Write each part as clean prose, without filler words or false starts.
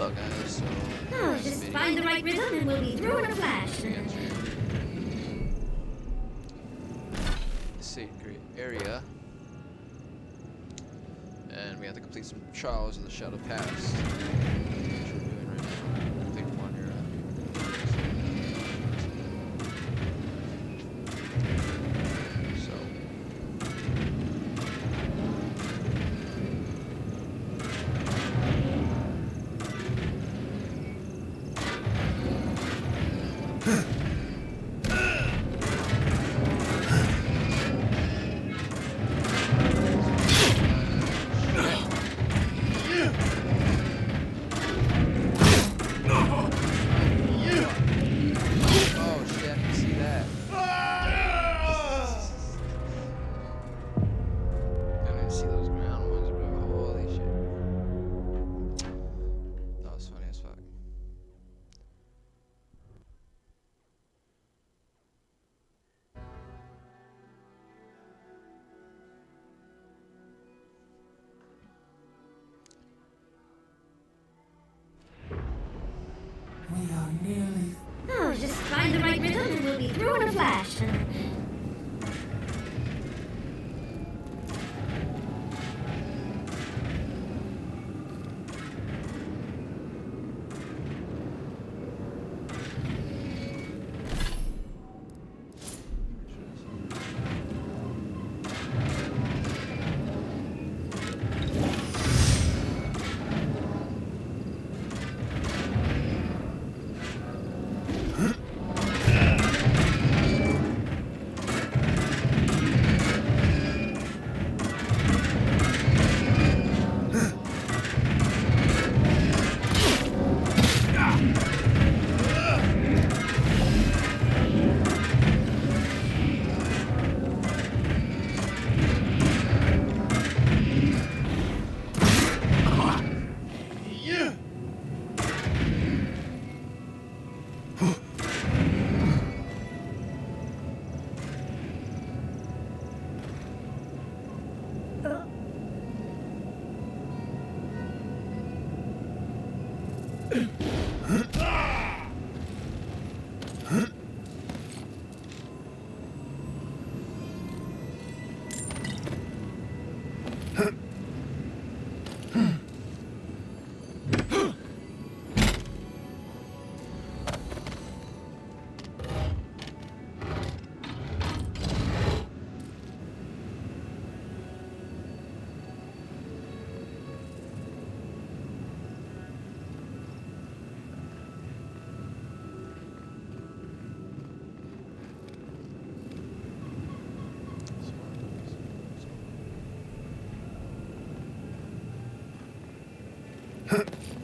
well, guys. So Oh, just find the right rhythm and we'll be through in a flash. Sacred area, and we have to complete some trials in the Shadow Pass. Which we're doing right now. Complete one here. We are nearly... Oh, just find the right rhythm and we'll be through in a flash.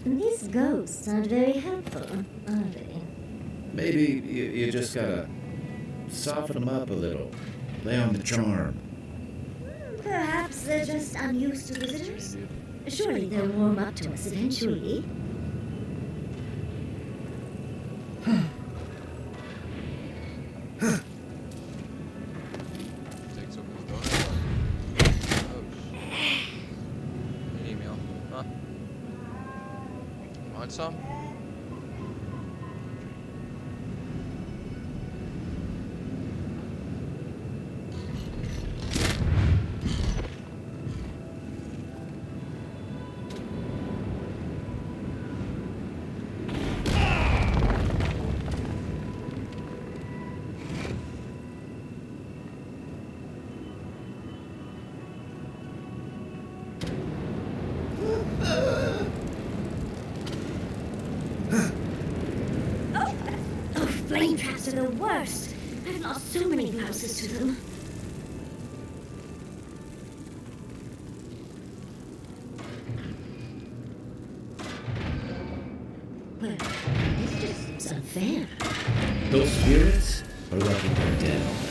These ghosts aren't very helpful, are they? Maybe you just gotta soften them up a little. Play on the charm. Perhaps they're just unused to visitors. Surely they'll warm up to us eventually. Takes over the donut. Oh, shit. An email. Huh? Want some? Flame traps are the worst. I've lost so many blouses to them. Well, this just seems unfair. Those spirits are lucky they're dead already.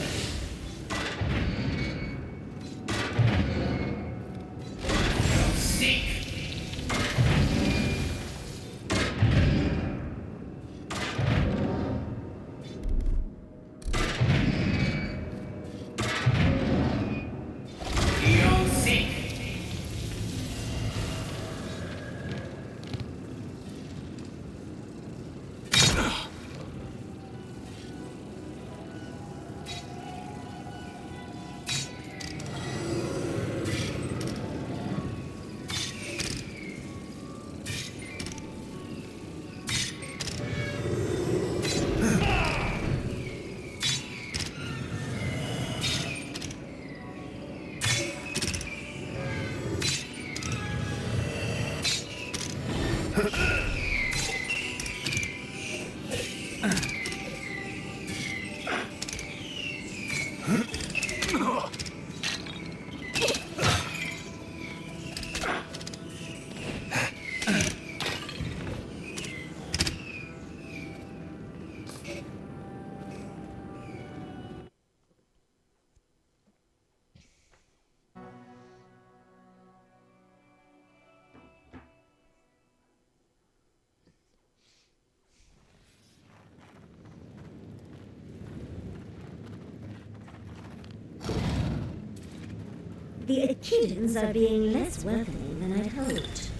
The Achidans are being less welcoming than I'd hoped.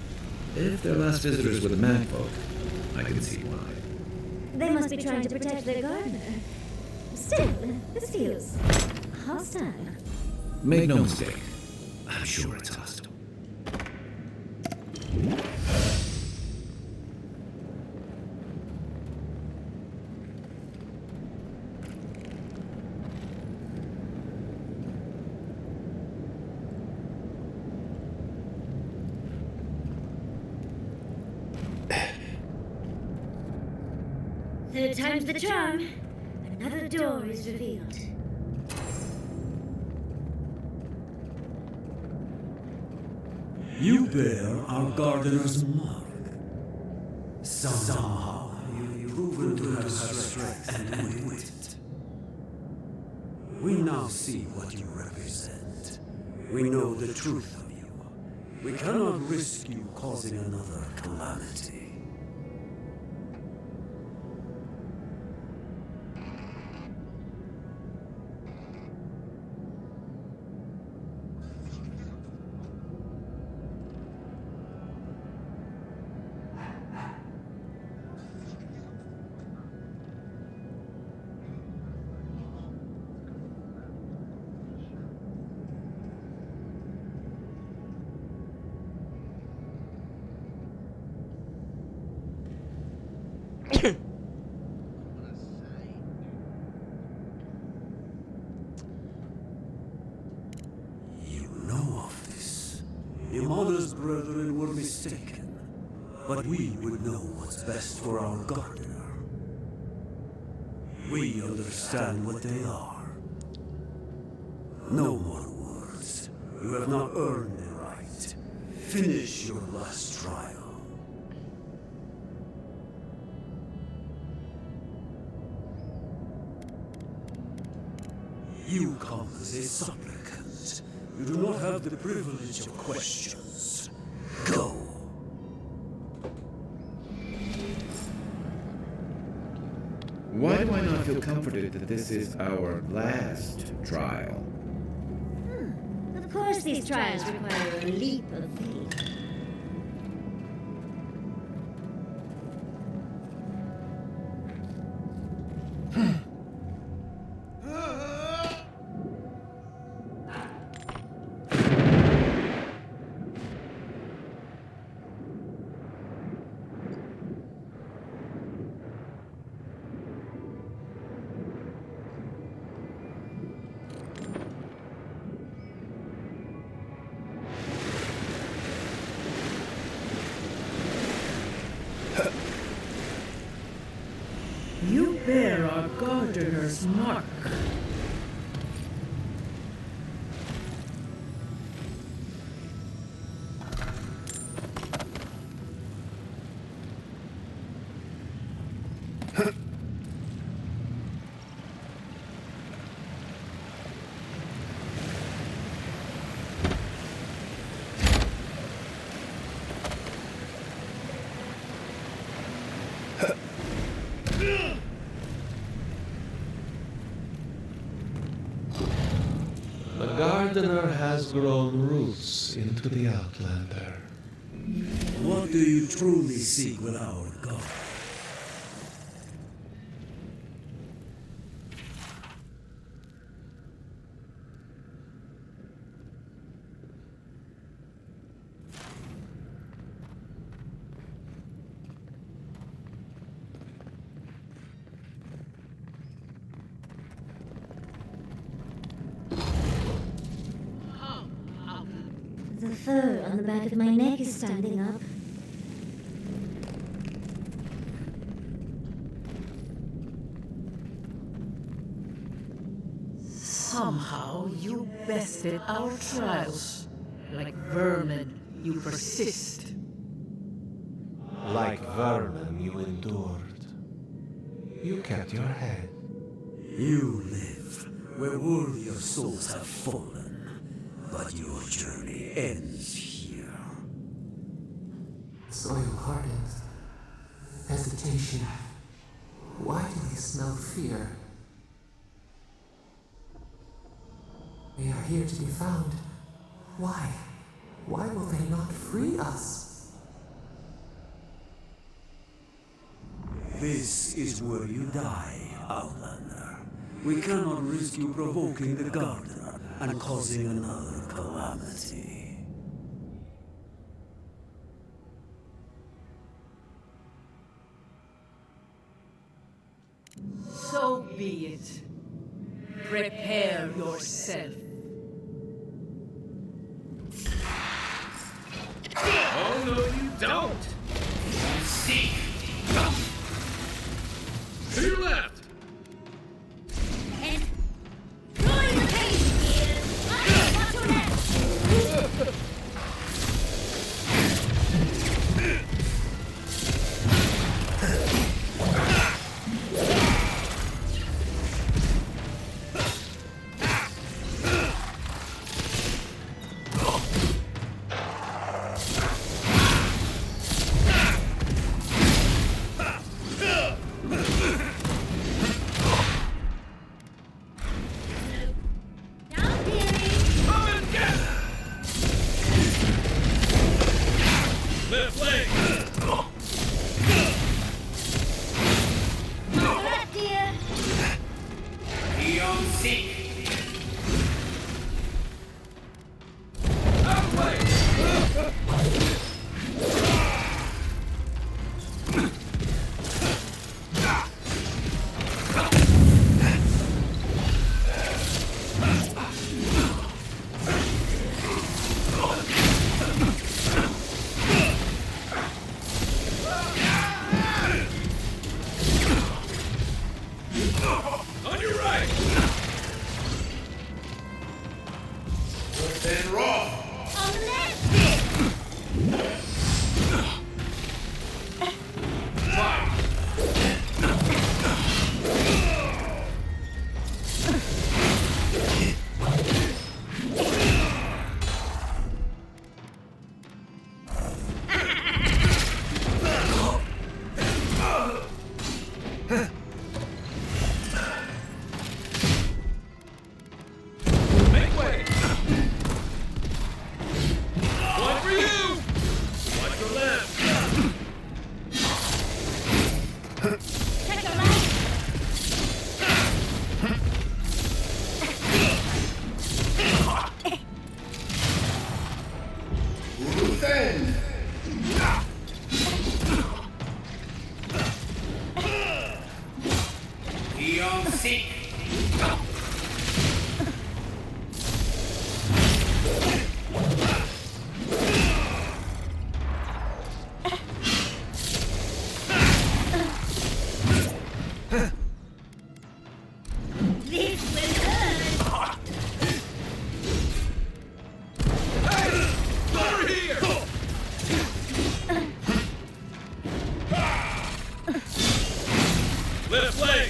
If their last visitors were the Magfolk, I can see why. They must be trying to protect their gardener. Still, this feels hostile. Make no mistake, I'm sure it's hostile. Third time's the charm. Another door is revealed. You bear our gardener's mark. Somehow you've proven to have strength and wit. We now see what you represent. We know the truth of you. We cannot risk you causing another calamity. You know of this. Imada's brethren were mistaken, but we would know what's best for our gardener. We understand what they are. No more words. You have not earned the right. Finish your last trial. You come as a supplicant. You do not have the privilege of questions. Go. Why do I not feel comforted that this is our last trial? Of course these trials require a leap of faith. You bear our gardener's mark. The gardener has grown roots into the Outlander. What do you truly seek with our God? The fur on the back of my neck is standing up. Somehow you bested our trials. Like vermin, you persist. Like vermin, you endured. You kept your head. You live where worthier souls have fallen, but your journey ends here. Soil hardens. Hesitation. Why do they smell fear? They are here to be found. Why? Why will they not free us? This is where you die, Outlander. We cannot risk you provoking the Gardener and causing another calamity. So be it. Prepare yourself. Oh, no, you don't! See! To your left! And join the pace, dear. Watch your left. Down, dearie. Come and get! Left leg! On the left, dear. Eon Seek! Out of the way! On your right! Then raw! On the left. Make way! One for you! Watch your left! Check your right. Then! Eon Seek! This will hurt. Over here! Left leg!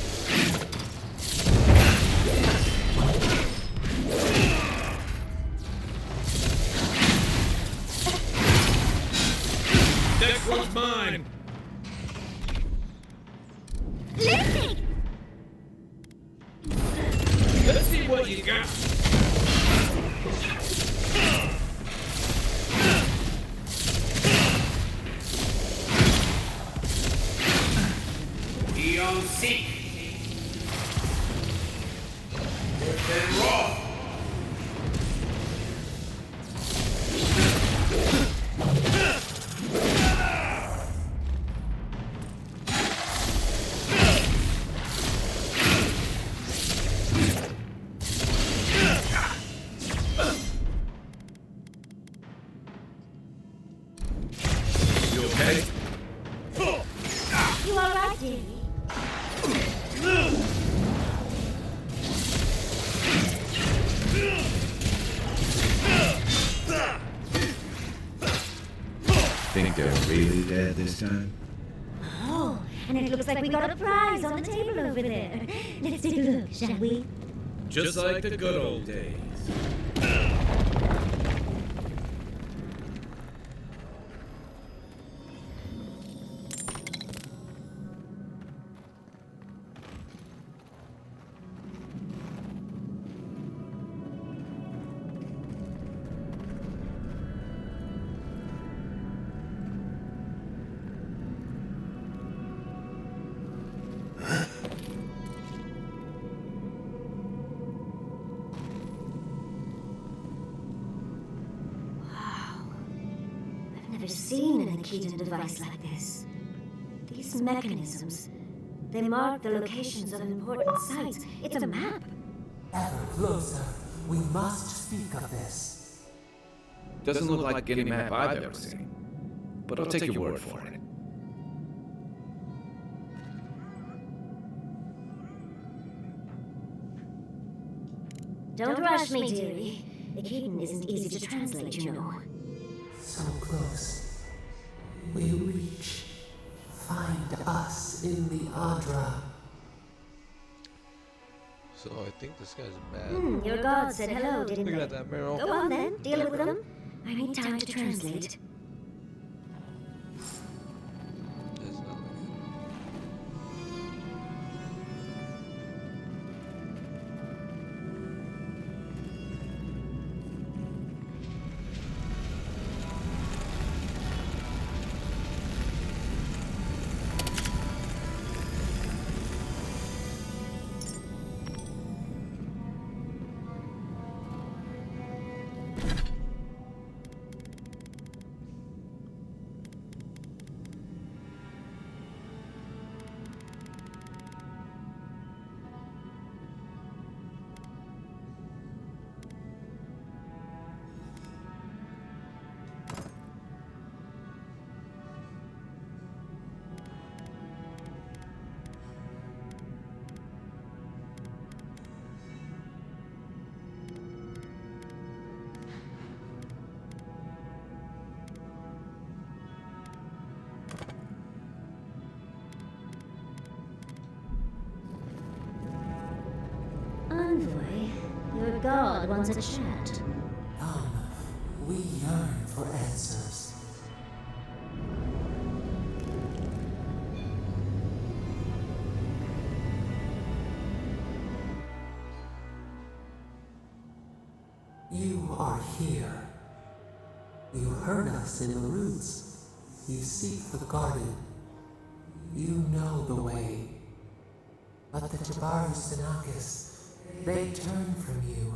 Next one's mine! Lifting. Let's see what you got! Eon Seek! Then raw! You okay? You all right, dearie? really dead this time? Oh, and it looks like we got a prize on the table over there. Let's take a look, shall we? Just like the good old days. I've never seen an Akitan device like this. These mechanisms, they mark the locations of important sites. It's a map. Ever closer. We must speak of this. Doesn't look like any map I've ever seen. But I'll take your word for it. Don't rush me, dearie. Akitan isn't easy to translate, you know. So close. We reach. Find us in the Adra. So I think this guy's bad. Your god said hello, didn't Look they? at that barrel. Go on then, deal with them. I need time to translate. That's not looking Envoy, your god wants a chat. Come, we yearn for answers. You are here. You heard us in the roots. You seek the garden. You know the way. But the Jabari Sinakis, they turn from you.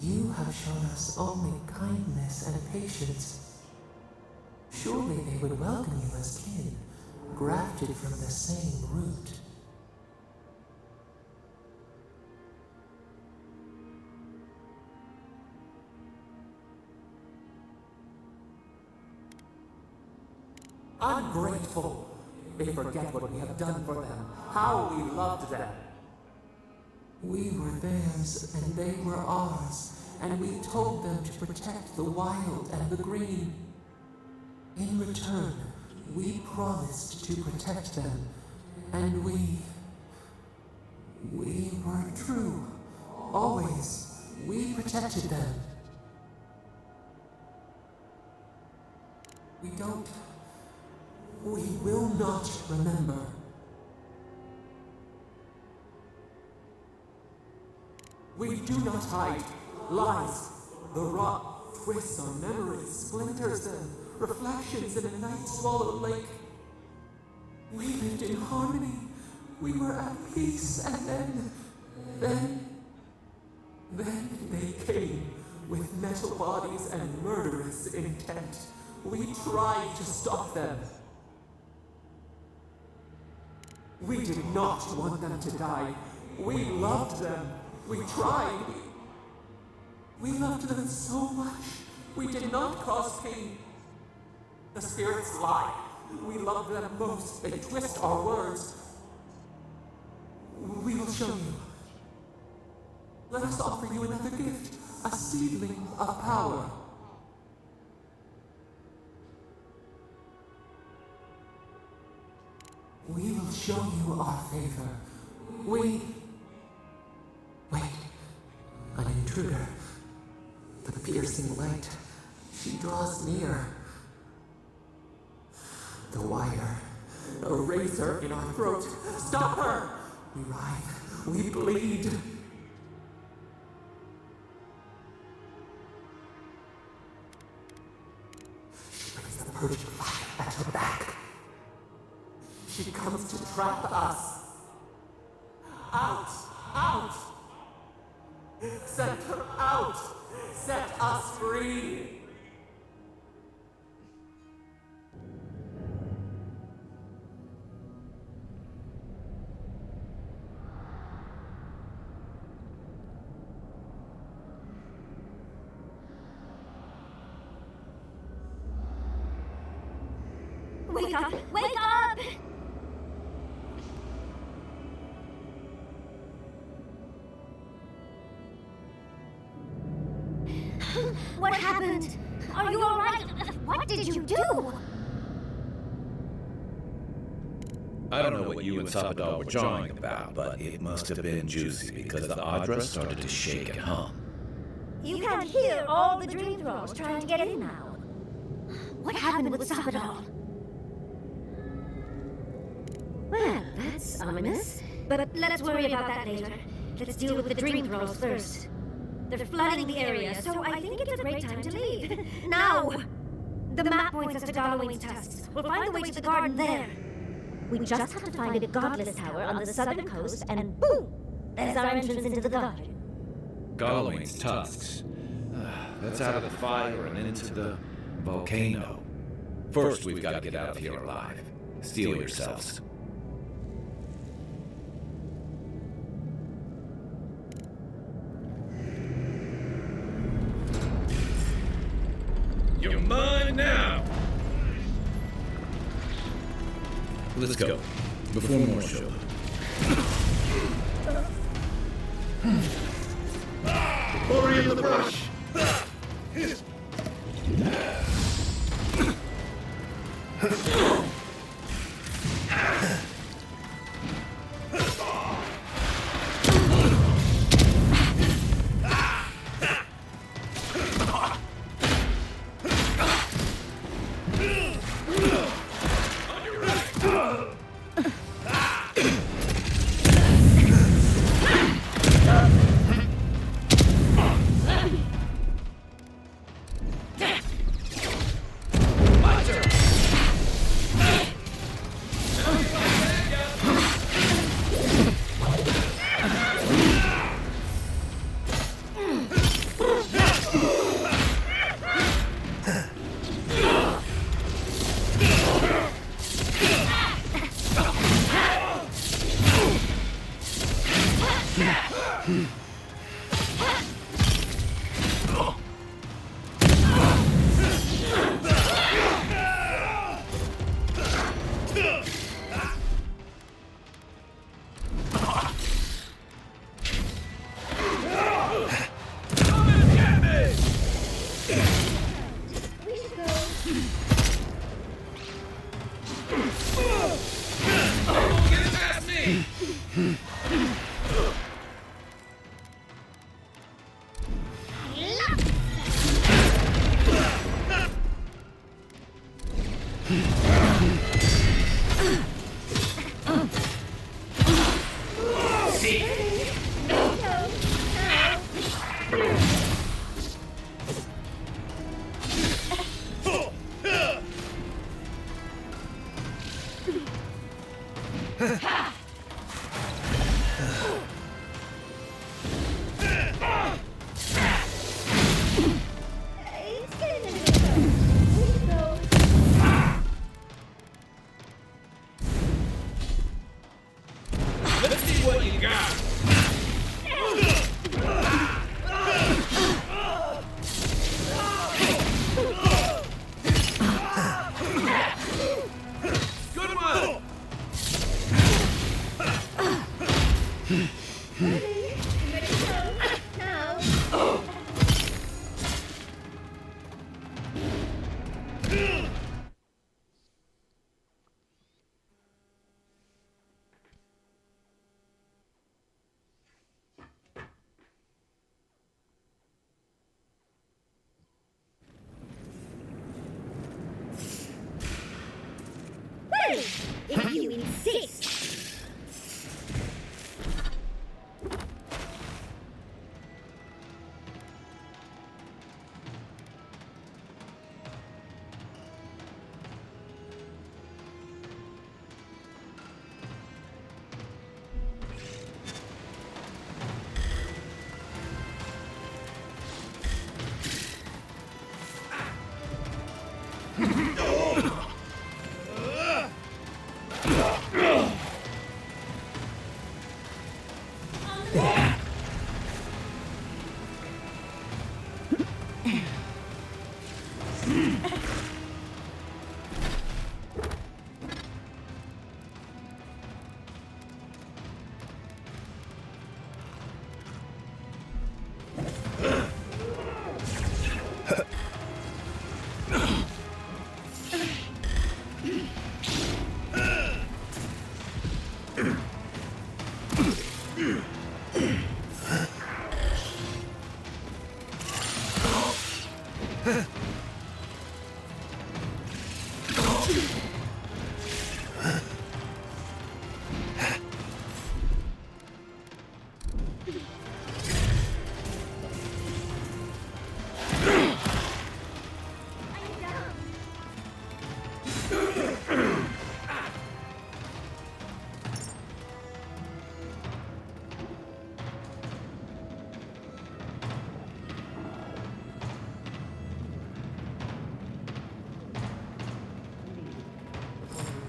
You have shown us only kindness and patience. Surely they would welcome you as kin, grafted from the same root. Ungrateful! They forget what we have done for them, how we loved them. We were theirs and they were ours, and we told them to protect the wild and the green. In return, we promised to protect them, and we were true. Always, we protected them. We will not remember. We do not hide. Lies. The rot twists our memories, splinters them, reflections in a night-swallowed lake. We lived in harmony. We were at peace, and then they came with metal bodies and murderous intent. We tried to stop them. We did not want them to die. We loved them. We tried. We loved them so much. We did not cause pain. The spirits lie. We love them most. They twist our words. We will show you. Let us offer you another gift. A seedling of power. We will show you our favor. Wait, an intruder. The piercing light. She draws near. The wire. A razor in our throat. Stop her! We writhe. We bleed. She brings the purging fire at her back. She comes to trap us. Out! Out! Set her out! Set us free! Wake up! Wake up! What happened? Are you alright? What did you do? I don't know what you and Sapadal were jawing about, but it must have been juicy because the Adra started to shake and hum. You can't hear all the dream thralls trying to get in now. What happened with Sapadal? Well, that's ominous. But let's worry about that later. Let's deal with the dream thralls first. They're flooding the area, so I think it's a great time to leave. Now! The map points us to Galloway's tusks. We'll find the way to the garden there. We just have to find a godless tower on the southern coast, and boom! There's our entrance into the garden. Galloway's tusks. That's out of the fire and into the volcano. First, we've got to get out of here alive. Steel yourselves. You're mine now! Let's go. Before more show up. Hurry in the brush! insist!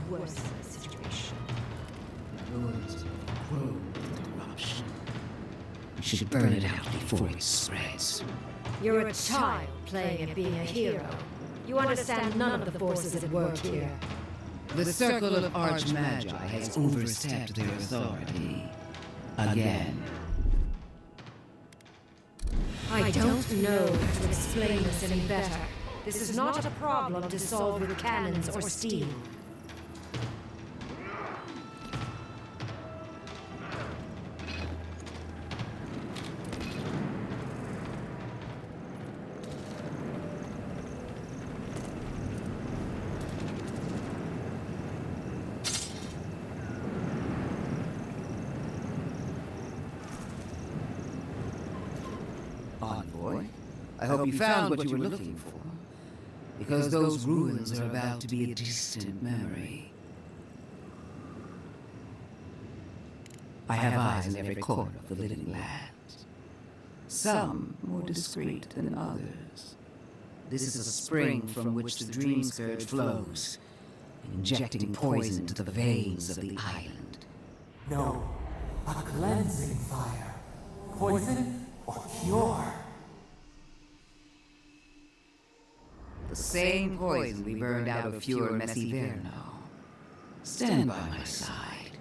Worse situation. Ruins grow with corruption. We should burn it out before it spreads. You're a child playing at being a hero. You understand none of the forces at work here. The Circle of Archmagi has overstepped their authority. Again. I don't know how to explain this any better. This is not a problem to solve with cannons or steel. Envoy, I hope you found what you were looking for. Because those ruins are about to be a distant memory. I have eyes in every corner of the living lands. Some more discreet than others. This is a spring from which the dream scourge flows, injecting poison into the veins of the island. No, a cleansing fire. Poison or cure? The same poison we burned out of Fure Messiverno. Stand by my side,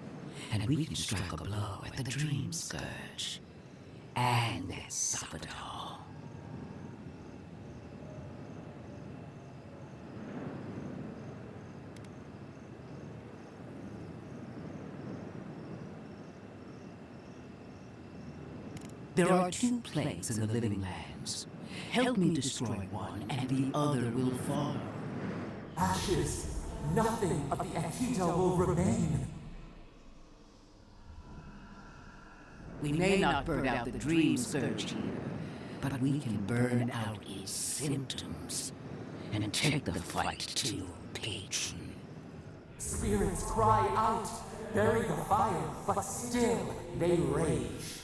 and we can strike a blow at the Dream Scourge. And at Sappadal. There are two plagues in the living lands. Help me destroy one, and the other will follow. Ashes. Nothing of the Akito will remain. We may not burn out the Dream Scourge here, but we can burn out its symptoms and take the fight to your patron. Spirits cry out, bury the fire, but still they rage.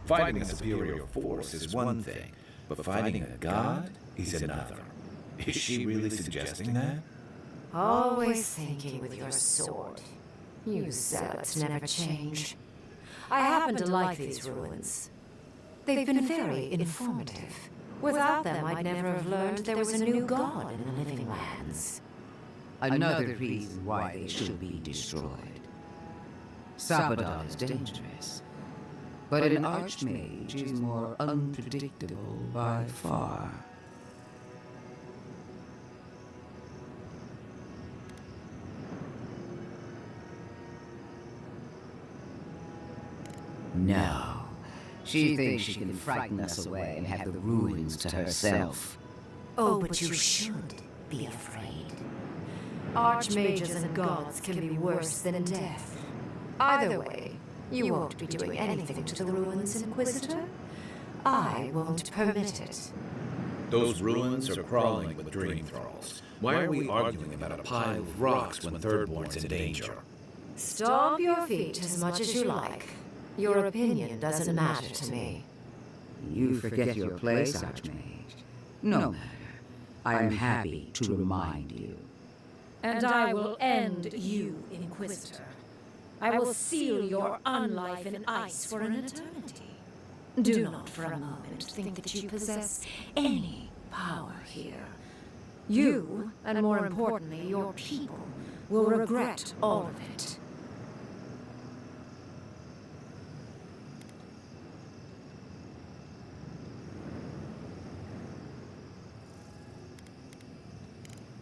Fighting a superior force is one thing, but fighting a god is another. Is she really suggesting that? Always thinking with your sword. You zealots never change. I happen to like these ruins. They've been very informative. Without them, I'd never have learned there was a new god in the living lands. Another reason why they should be destroyed. Sappadal is dangerous, but an archmage is more unpredictable by far. No. She thinks she can frighten us away and have the ruins to herself. Oh, but you should be afraid. Archmages and gods can be worse than death. Either way, you won't be doing anything to the ruins, Inquisitor. I won't permit it. Those ruins are crawling with dream thralls. Why are we arguing about a pile of rocks when Thirdborn's in danger? Stomp your feet as much as you like. Your opinion doesn't matter to me. You forget your place, Archmage. No matter. I am happy to remind you. And I will end you, Inquisitor. I will seal your unlife in ice for an eternity. Do not for a moment think that you possess any power here. You, and more importantly, your people, will regret all of it.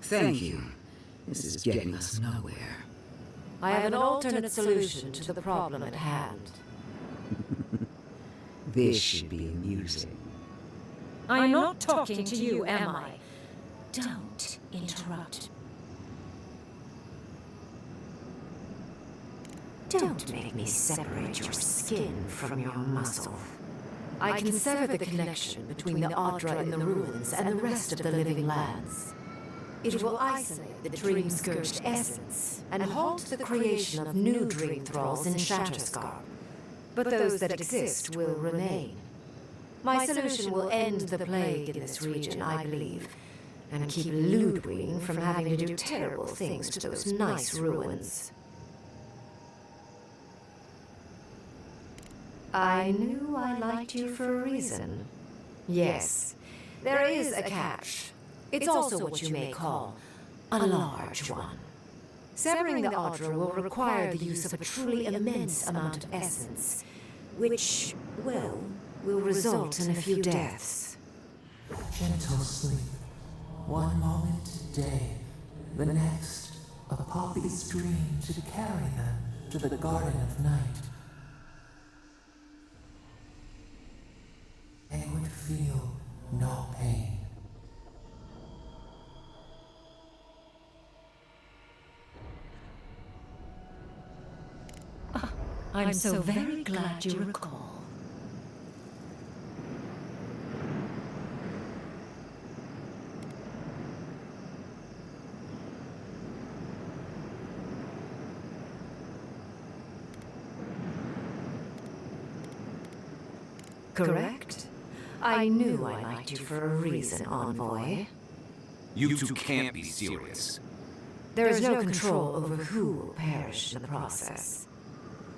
Thank you. This is getting us nowhere. I have an alternate solution to the problem at hand. This should be amusing. I'm not talking to you, am I? Don't interrupt. Don't make me separate your skin from your muscle. I can sever the connection between the Audra in the ruins and the rest of the living lands. It will isolate the dream-scourged essence and halt the creation of new dream thralls in Shatterscarp. But those that exist will remain. My solution will end the plague in this region, I believe, and keep Ludwig from having to do terrible things to those nice ruins. I knew I liked you for a reason. Yes, there is a catch. It's also what you may call a large one. Severing the Audra will require the use of a truly immense amount of essence, which, well, will result in a few deaths. Gentle sleep. One moment today, the next, a poppy's dream to carry them to the Garden of Night. They would feel no pain. I'm so very glad you recall. Correct? I knew I liked you for a reason, Envoy. You two can't be serious. There is no control over who will perish in the process.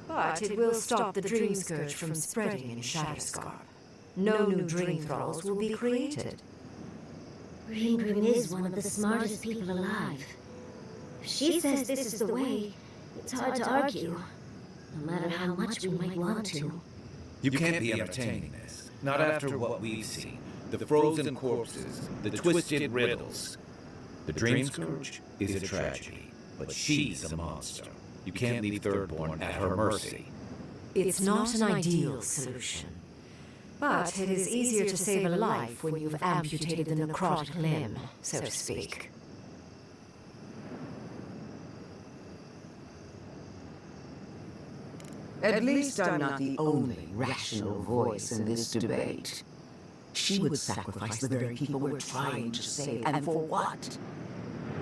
But it will stop the Dream Scourge from spreading in Shatterscarp. No new Dream Thralls will be created. Ringrim is one of the smartest people alive. If she says this is the way, it's hard to argue, no matter how much we might want to. You can't be entertaining this. Not after what we've seen. The frozen corpses, the twisted riddles. The Dream Scourge is a tragedy, but she's a monster. You can't leave Thirdborn at her mercy. It's not an ideal solution. But it is easier to save a life when you've amputated the necrotic limb, so to speak. At least I'm not the only rational voice in this debate. She would sacrifice the very people we're trying to save, and for what?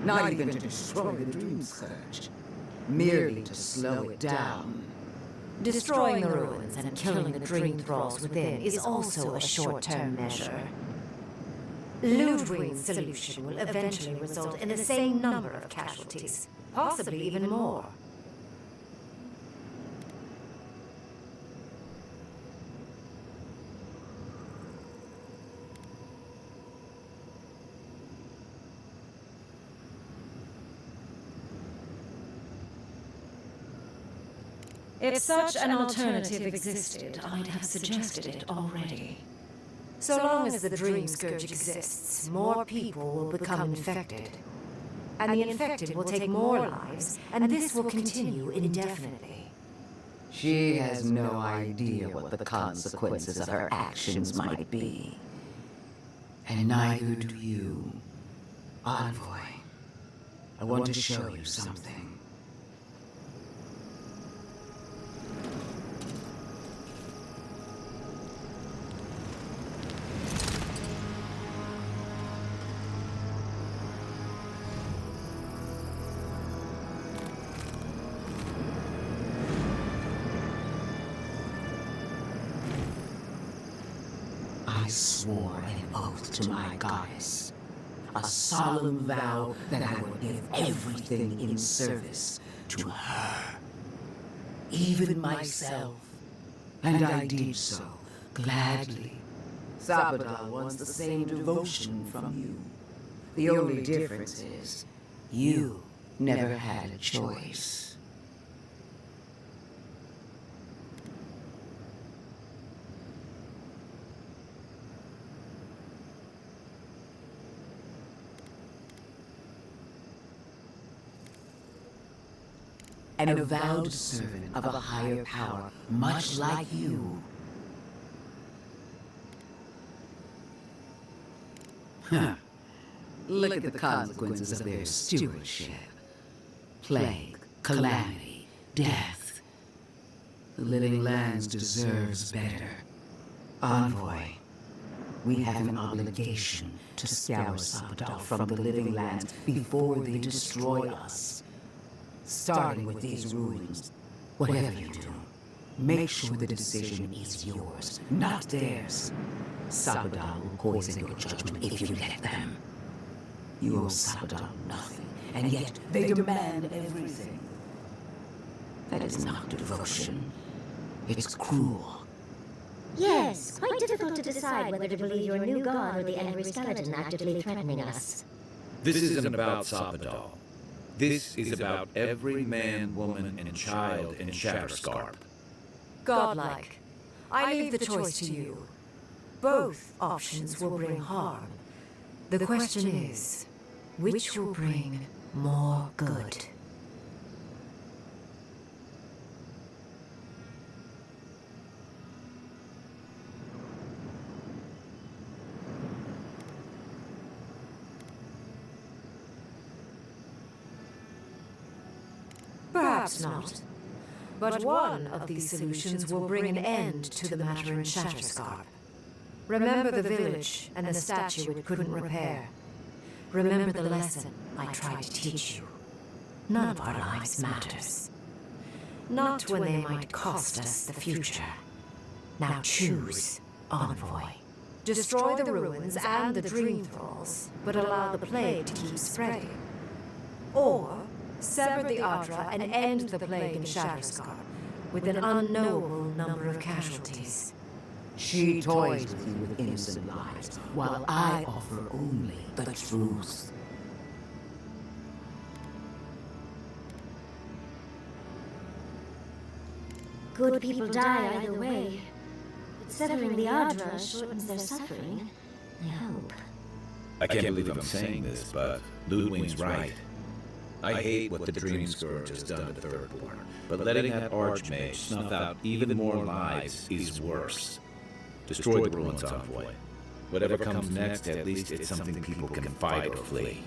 Not even to destroy the Dream Scourge. Merely to slow it down. Destroying the ruins and killing the Dream Thralls within is also a short-term measure. Ludwig's solution will eventually result in the same number of casualties, possibly even more. If such an alternative existed, I'd have suggested it already. So long as the Dream Scourge exists, more people will become infected. And the infected will take more lives, and this will continue indefinitely. She has no idea what the consequences of her actions might be. And neither do you, Envoy. I want to show you something. I swore an oath to my goddess. A solemn vow that I would give everything in service to her. Even myself. And I did so, gladly. Sabadal wants the same devotion from you. The only difference is, you never had a choice. An avowed servant of a higher power, much like you. Huh. Look at the consequences of their stewardship. Plague, calamity, death. The living lands deserves better. Envoy, we have an obligation to scour Sabadal from the living lands before they destroy us. Starting with these ruins, whatever you do, make sure the decision is yours, not theirs. Sabadal will poison your judgment if you let them. You owe Sabadal nothing, and yet they demand everything. That is not devotion. It's cruel. Yes, quite difficult to decide whether to believe your new god or the angry skeleton actively threatening us. This isn't about Sabadal. This is about every man, woman, and child in Shatterscarp. Godlike. I leave the choice to you. Both options will bring harm. The question is, which will bring more good? Perhaps not. But one of these solutions will bring an end to the matter in Shatterscarp. Remember the village and the statue it couldn't repair. Remember the lesson I tried to teach you. None of our lives matters. Not when they might cost us the future. Now choose, Envoy. Destroy the ruins and the dream thralls, but allow the plague to keep spreading. Or sever the Adra and end the plague in Shatterscarp with an unknowable number of casualties. She toys with you with innocent lives, while I offer only the truth. Good people die either way. But severing the Adra shortens their suffering, I hope. I can't believe I'm saying this, but Ludwig's right. I hate what the Dream Scourge has done to Thirdborn, but letting that Archmage snuff out even more lives is worse. Destroy the ruins, Envoy. Whatever comes next, at least it's something people can fight or flee.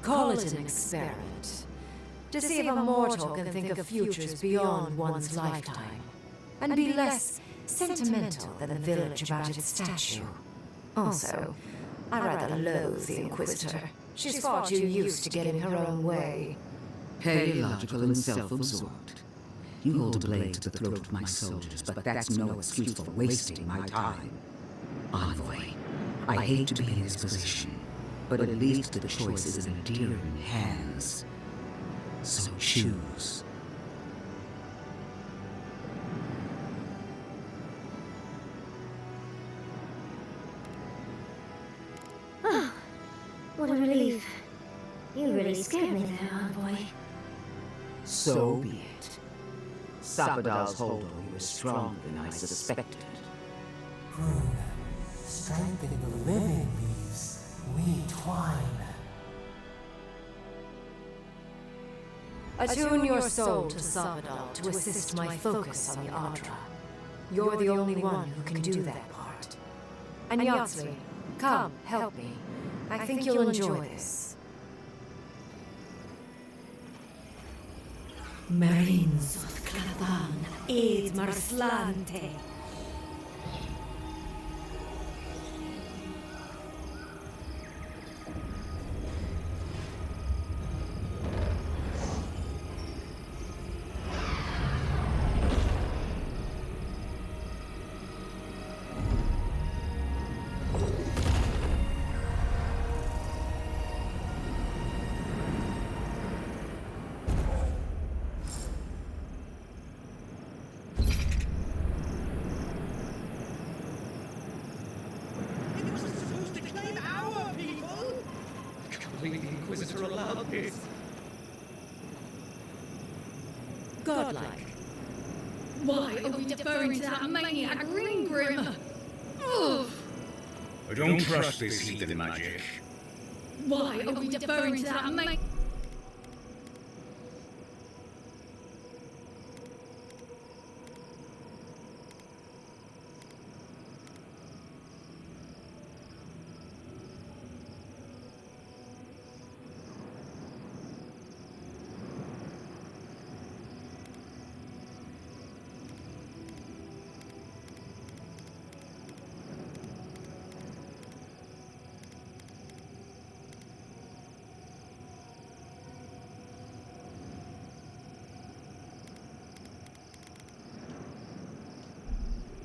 Call it an experiment. To see if a mortal can think of futures beyond one's lifetime. And be less sentimental than the village about its statue. Also, I rather loathe the Inquisitor. She's far too used to getting her own way. Paleological and self-absorbed. You hold a blade to the throat of my soldiers, but that's no excuse for wasting my time. Envoy, I hate to be in this position, but at least the choice is in endearing hands. So choose. Oh, what a relief. You really scared me there, Envoy. So be it. Sabadal's hold on you is stronger than I suspected. Prune, strengthen the living leaves, we twine. Attune your soul to Sabadal to assist my focus on the Adra. You're the only one who can do that part. And Yatsley, come, help me. I think you'll enjoy this. Marines of Clavan, Aid Marslante. The Inquisitor allowed this. Godlike. Why are we deferring to that maniac Ringgrim? Ugh! I don't trust this heathen magic. Why are we deferring to that maniac?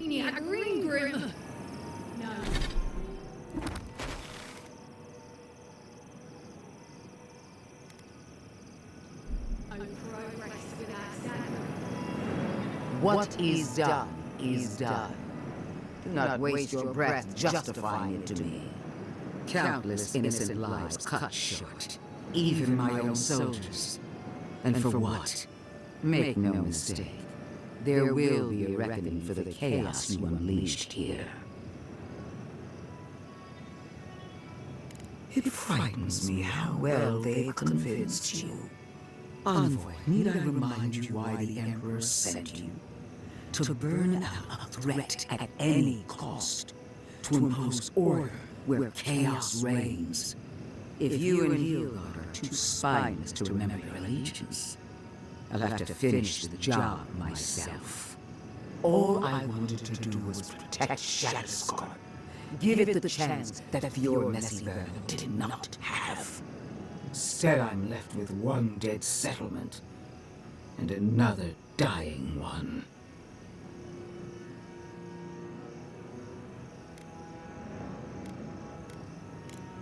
Maniac Ringgrim! No. I progress without sacrifice. What is done is done. Do not waste your breath justifying it to me. Countless innocent lives cut short, even my own soldiers. And for what? Make no mistake. There will be a reckoning for the chaos you unleashed here. It frightens me how well they've convinced you. Envoy, need I remind you why the Emperor sent you? To burn out a threat at any cost. To impose order where chaos reigns. If you and Hildegard are too spineless to remember your allegiance, I'll have to finish the job myself. All I wanted to do was protect Shatterscorn. Give it the chance that Fjord Messieburn did not have. Instead, I'm left with one dead settlement and another dying one.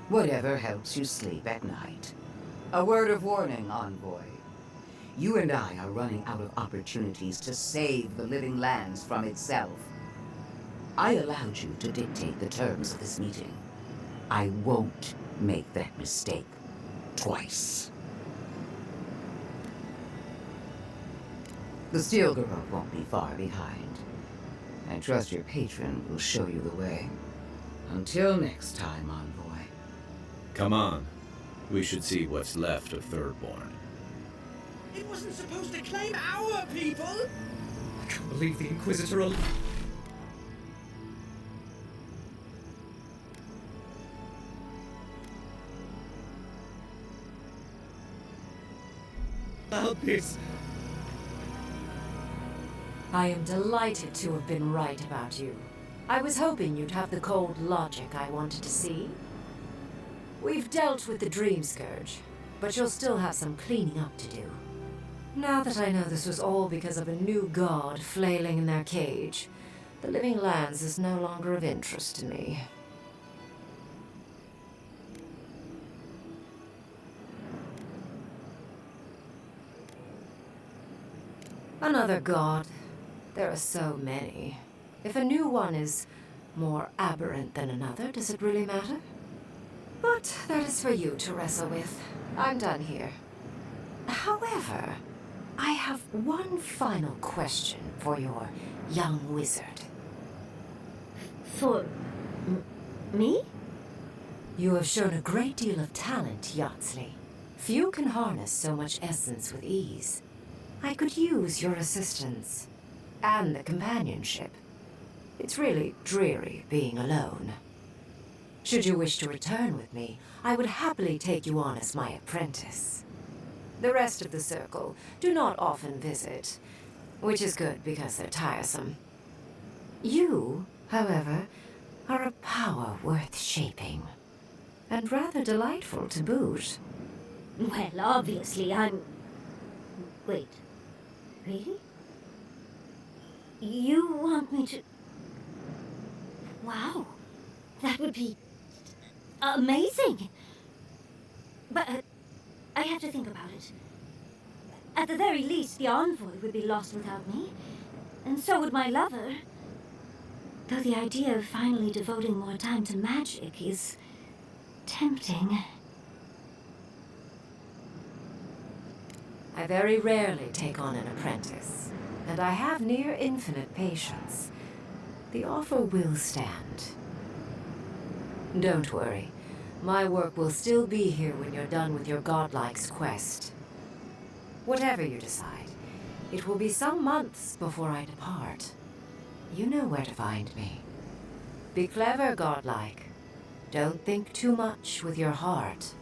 Whatever helps you sleep at night. A word of warning, Envoy. You and I are running out of opportunities to save the living lands from itself. I allowed you to dictate the terms of this meeting. I won't make that mistake twice. The Steel Girl won't be far behind. I trust your patron will show you the way. Until next time, Envoy. Come on. We should see what's left of Thirdborn. It wasn't supposed to claim our people! I can't believe the Inquisitor allowed this. I am delighted to have been right about you. I was hoping you'd have the cold logic I wanted to see. We've dealt with the Dream Scourge, but you'll still have some cleaning up to do. Now that I know this was all because of a new god flailing in their cage, the Living Lands is no longer of interest to me. Another god. There are so many. If a new one is more aberrant than another, does it really matter? But that is for you to wrestle with. I'm done here. However, I have one final question for your young wizard. For... me? You have shown a great deal of talent, Yatsley. Few can harness so much essence with ease. I could use your assistance. And the companionship. It's really dreary being alone. Should you wish to return with me, I would happily take you on as my apprentice. The rest of the circle do not often visit, which is good because they're tiresome. You, however, are a power worth shaping, and rather delightful to boot. Well, obviously, I'm... Wait. Really? You want me to... Wow. That would be... amazing! But I have to think about it. At the very least, the envoy would be lost without me. And so would my lover. Though the idea of finally devoting more time to magic is... tempting. I very rarely take on an apprentice, and I have near infinite patience. The offer will stand. Don't worry. My work will still be here when you're done with your godlike's quest. Whatever you decide, it will be some months before I depart. You know where to find me. Be clever, godlike. Don't think too much with your heart.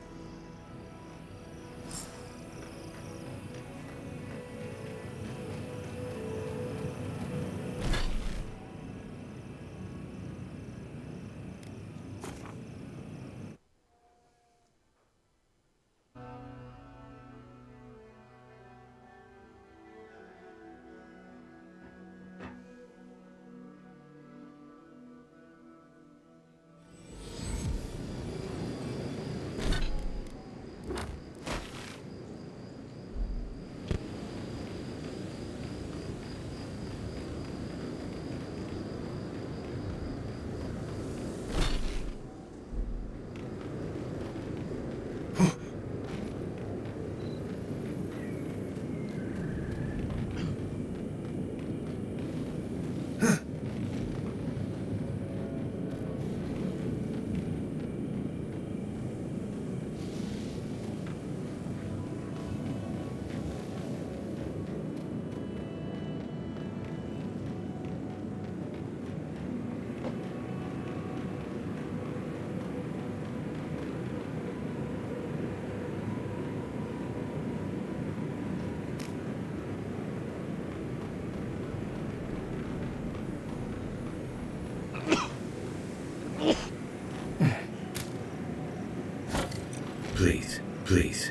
Please, please.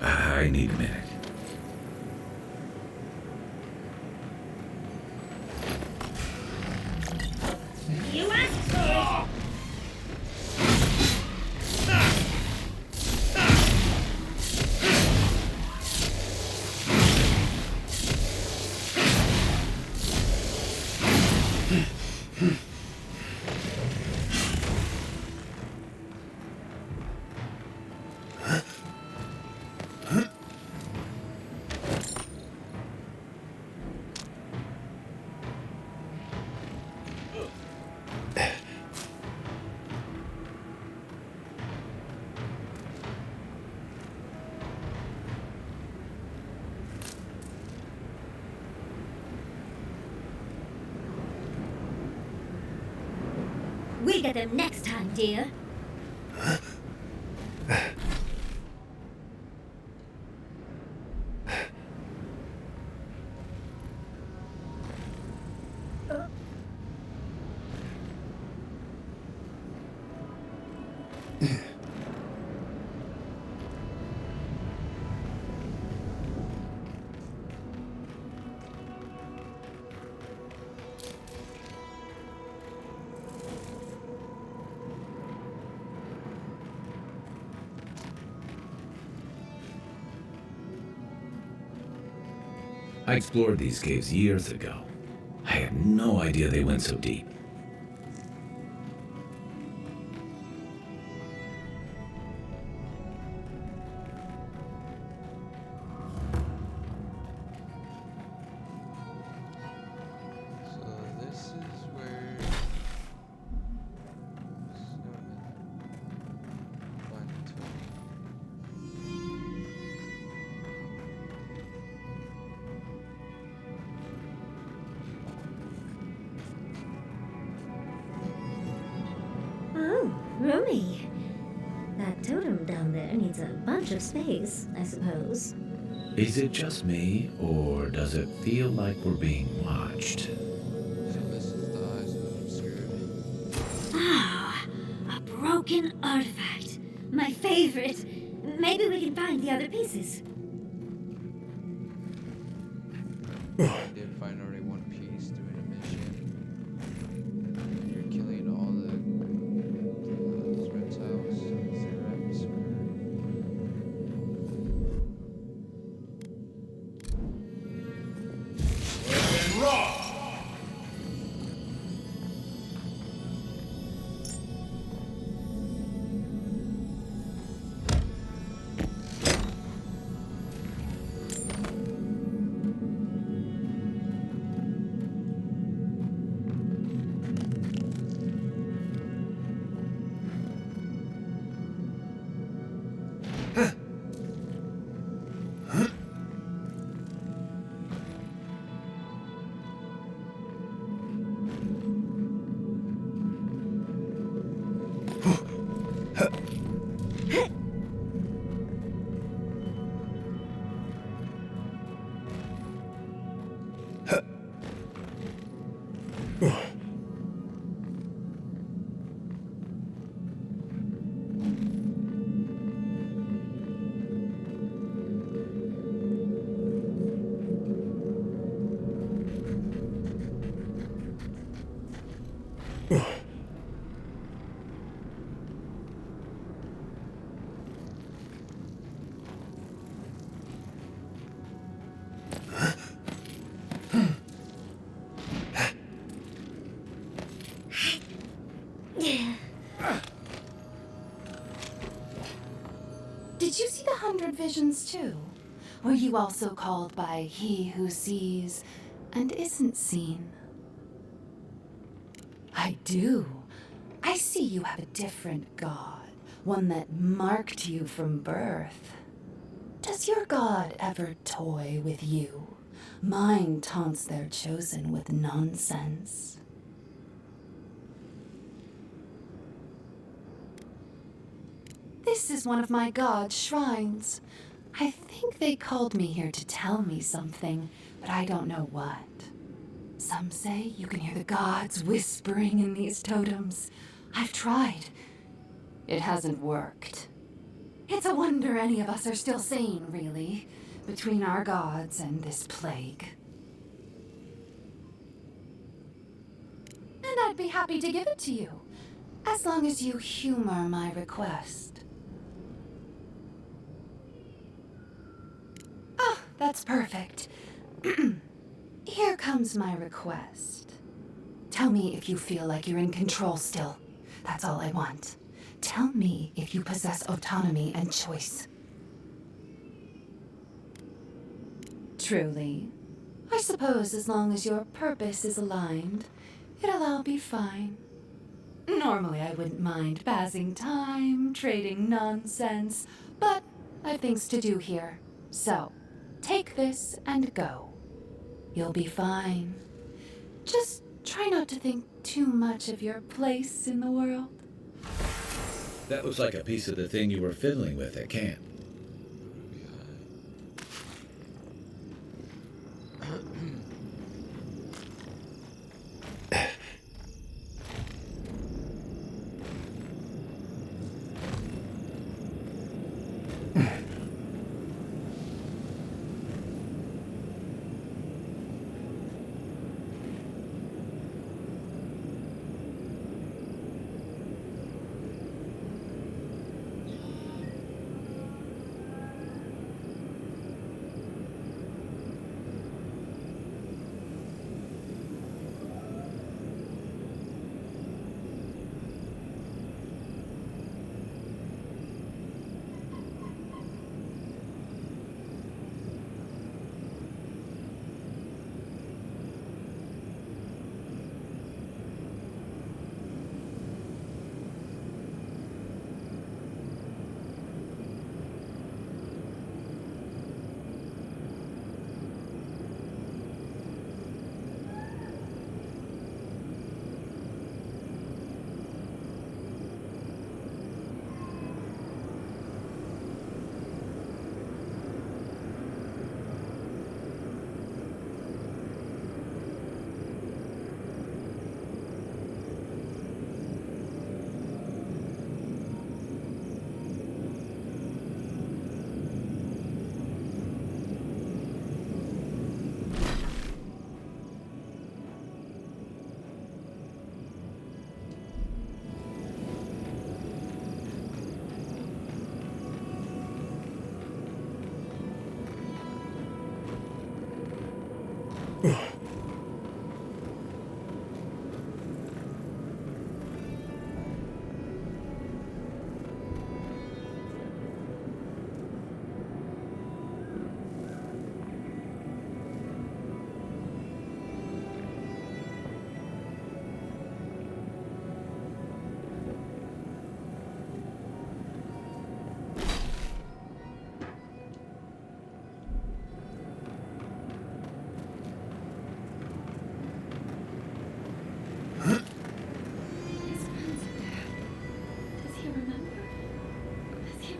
I need a minute. You asked for it! We'll get them next time, dear. I explored these caves years ago. I had no idea they went so deep. So this is where... Roomy. That totem down there needs a bunch of space, I suppose. Is it just me, or does it feel like we're being watched? So this is the eyes of the obscured. Ah, a broken artifact. My favorite. Maybe we can find the other pieces. I did find already one piece doing a mission. You're killing all the reptiles, Xeraps. And raw! Did you see the 100 visions too? Were you also called by he who sees and isn't seen? I do. I see you have a different god, one that marked you from birth. Does your god ever toy with you? Mine taunts their chosen with nonsense. This is one of my god's shrines. I think they called me here to tell me something, but I don't know what. Some say you can hear the gods whispering in these totems. I've tried. It hasn't worked. It's a wonder any of us are still sane, really, between our gods and this plague. And I'd be happy to give it to you, as long as you humor my request. Ah, that's perfect. Here comes my request. Tell me if you feel like you're in control still. That's all I want. Tell me if you possess autonomy and choice. Truly. I suppose as long as your purpose is aligned, it'll all be fine. Normally I wouldn't mind passing time, trading nonsense, but I've things to do here. So, take this and go. You'll be fine. Just try not to think too much of your place in the world. That looks like a piece of the thing you were fiddling with at camp.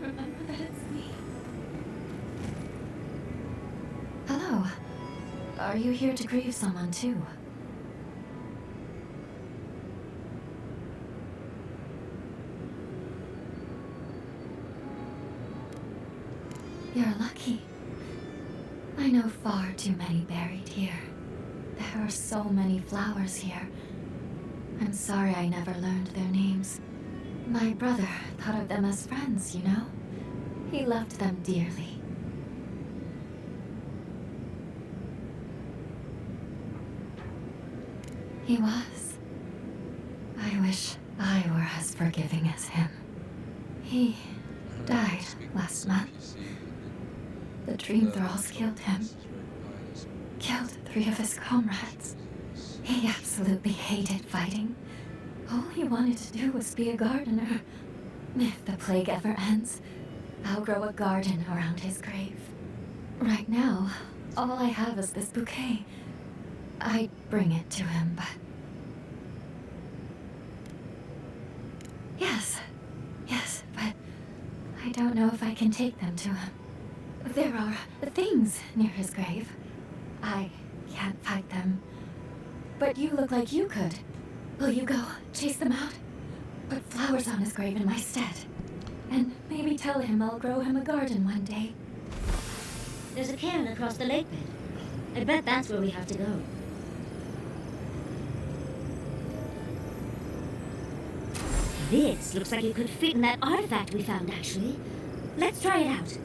remember that it's me. Hello. Are you here to grieve someone too? You're lucky. I know far too many buried here. There are so many flowers here. I'm sorry I never learned their names. My brother thought of them as friends, you know? He loved them dearly. He was. I wish I were as forgiving as him. He died last month. The Dream Thralls killed him. Killed 3 of his comrades. He absolutely hated fighting. All he wanted to do was be a gardener. If the plague ever ends, I'll grow a garden around his grave. Right now, all I have is this bouquet. I'd bring it to him, but... Yes, but I don't know if I can take them to him. There are things near his grave. I can't fight them. But you look like you could. Will you go chase them out? Put flowers on his grave in my stead. And maybe tell him I'll grow him a garden one day. There's a cairn across the lake bed. I bet that's where we have to go. This looks like it could fit in that artifact we found, actually. Let's try it out.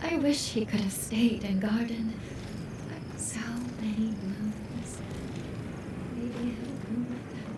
I wish he could have stayed and gardened. But so many blooms. Maybe he'll bloom with them.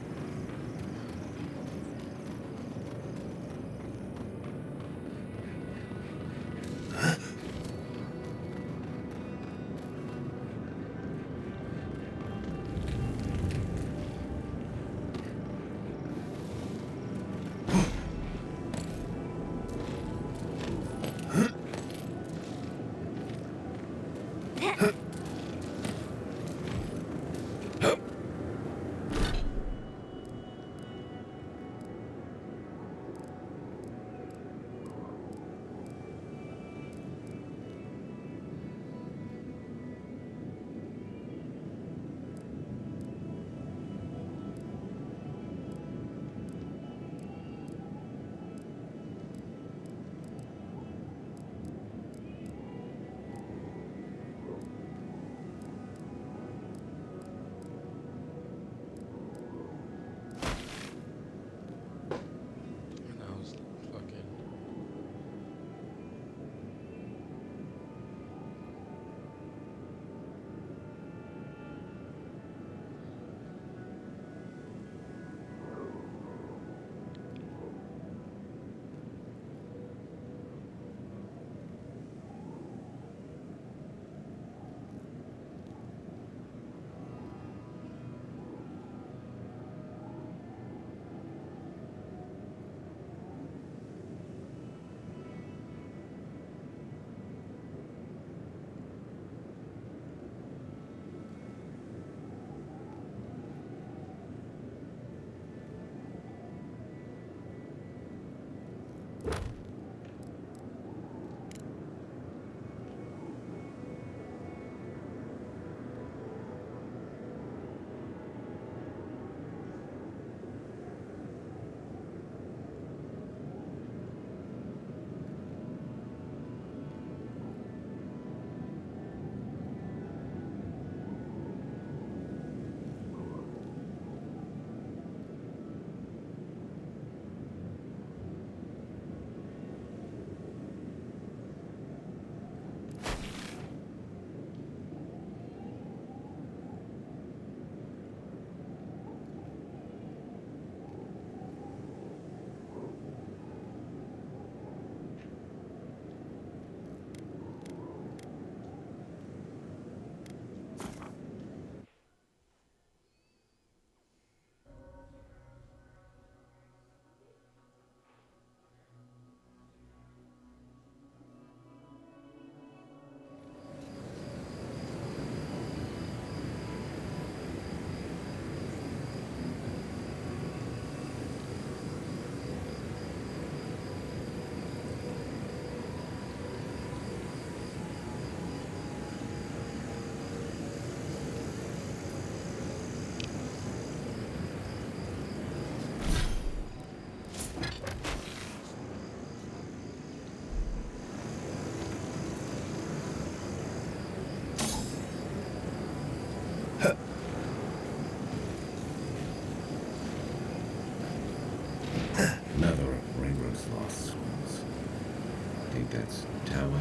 think that's Taoy?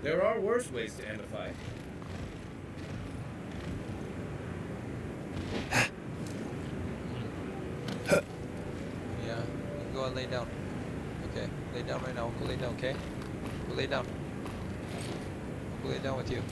There are worse ways to end a fight. Yeah, you can go and lay down. Okay, lay down right now. Go lay down, okay? Go lay down. Go lay down with you.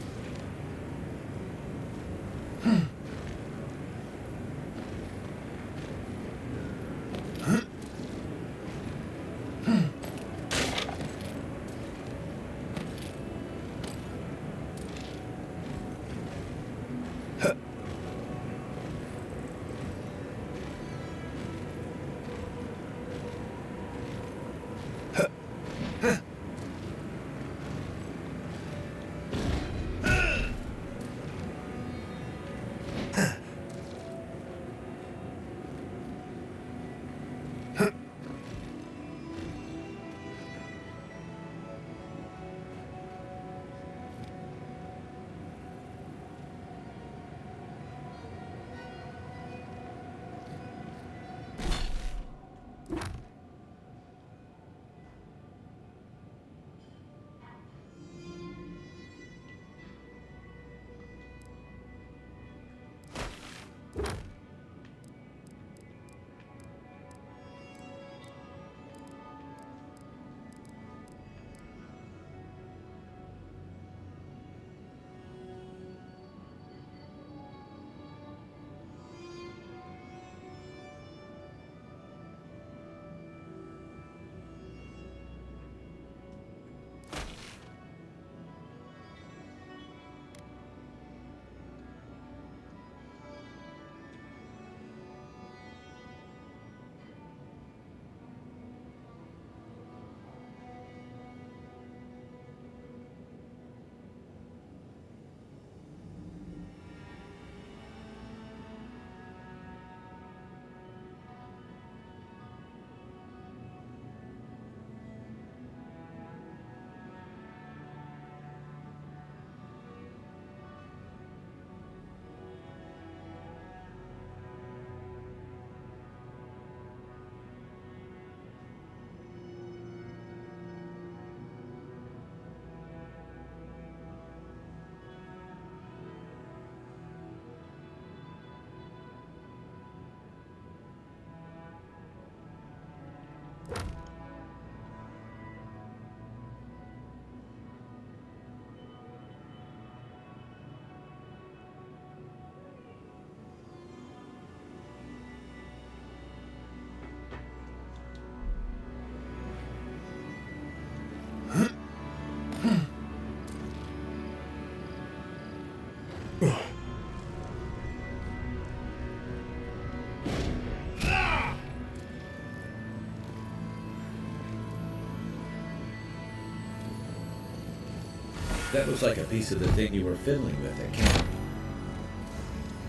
That looks like a piece of the thing you were fiddling with at camp.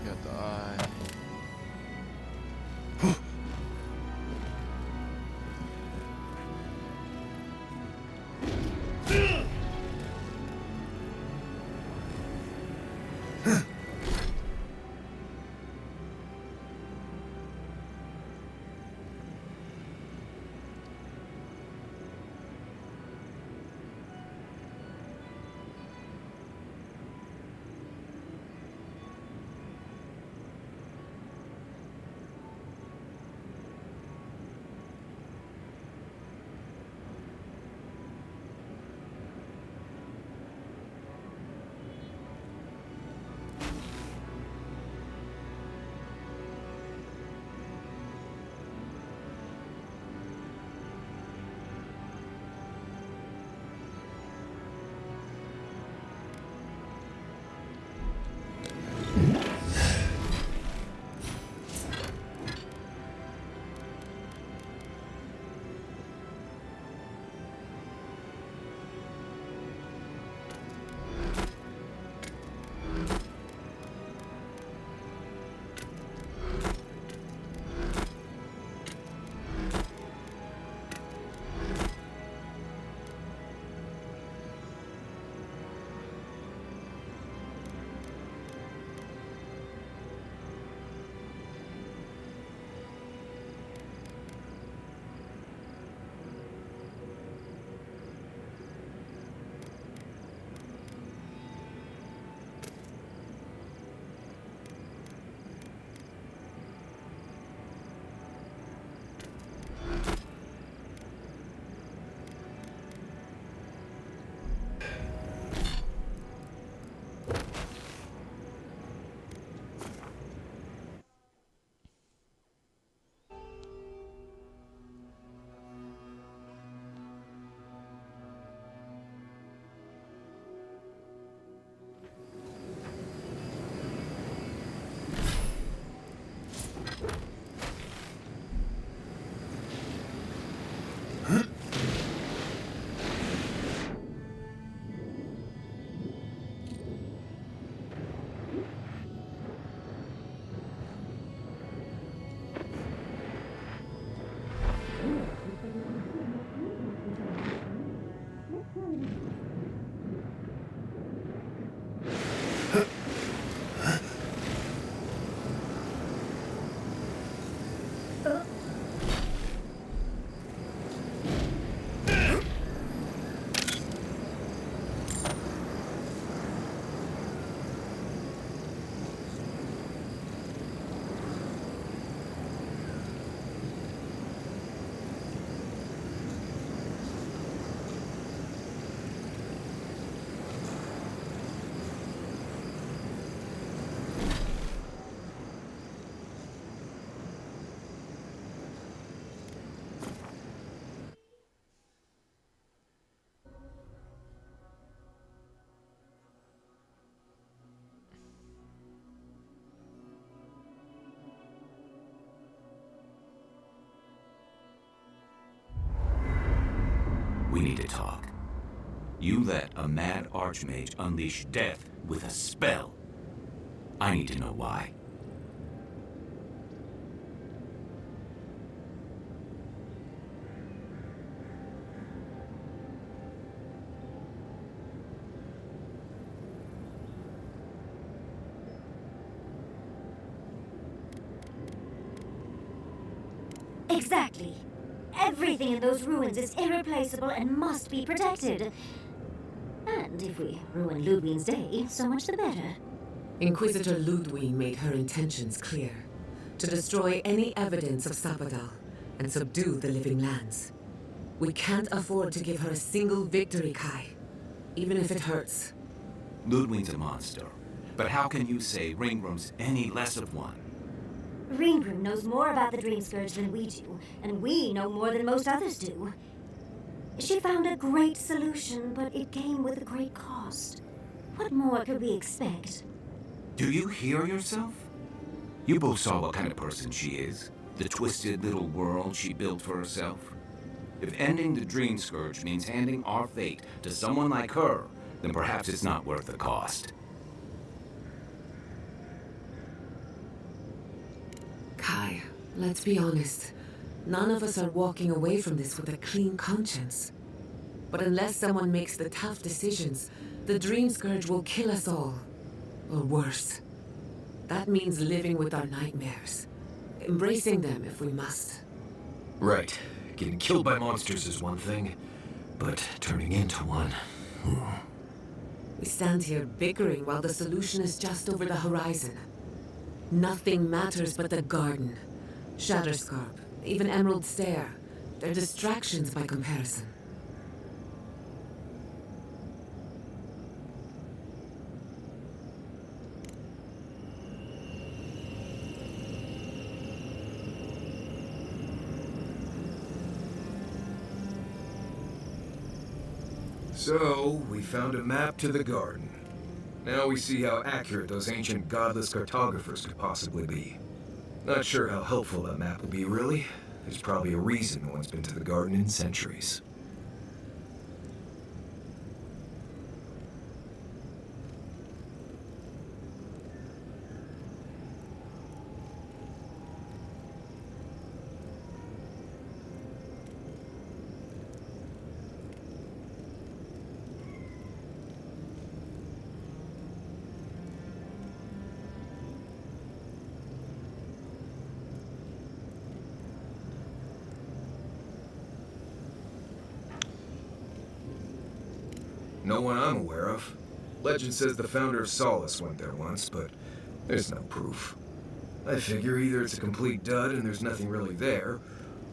Got the eye. We need to talk. You let a mad archmage unleash death with a spell. I need to know why. Exactly. Everything in those ruins is irreplaceable and must be protected. And if we ruin Ludwig's day, so much the better. Inquisitor Ludwig made her intentions clear. To destroy any evidence of Sabadal and subdue the living lands. We can't afford to give her a single victory, Kai. Even if it hurts. Ludwig's a monster. But how can you say Ringworm's any less of one? Ringgrim knows more about the Dream Scourge than we do, and we know more than most others do. She found a great solution, but it came with a great cost. What more could we expect? Do you hear yourself? You both saw what kind of person she is. The twisted little world she built for herself. If ending the Dream Scourge means handing our fate to someone like her, then perhaps it's not worth the cost. Kai, let's be honest. None of us are walking away from this with a clean conscience. But unless someone makes the tough decisions, the Dream Scourge will kill us all. Or worse. That means living with our nightmares. Embracing them if we must. Right. Getting killed by monsters is one thing, but turning into one... We stand here bickering while the solution is just over the horizon. Nothing matters but the garden. Shatterscarp, even Emerald Stair. They're distractions by comparison. So, we found a map to the garden. Now we see how accurate those ancient godless cartographers could possibly be. Not sure how helpful that map will be, really. There's probably a reason no one's been to the garden in centuries. No one I'm aware of. Legend says the founder of Solace went there once, but there's no proof. I figure either it's a complete dud and there's nothing really there,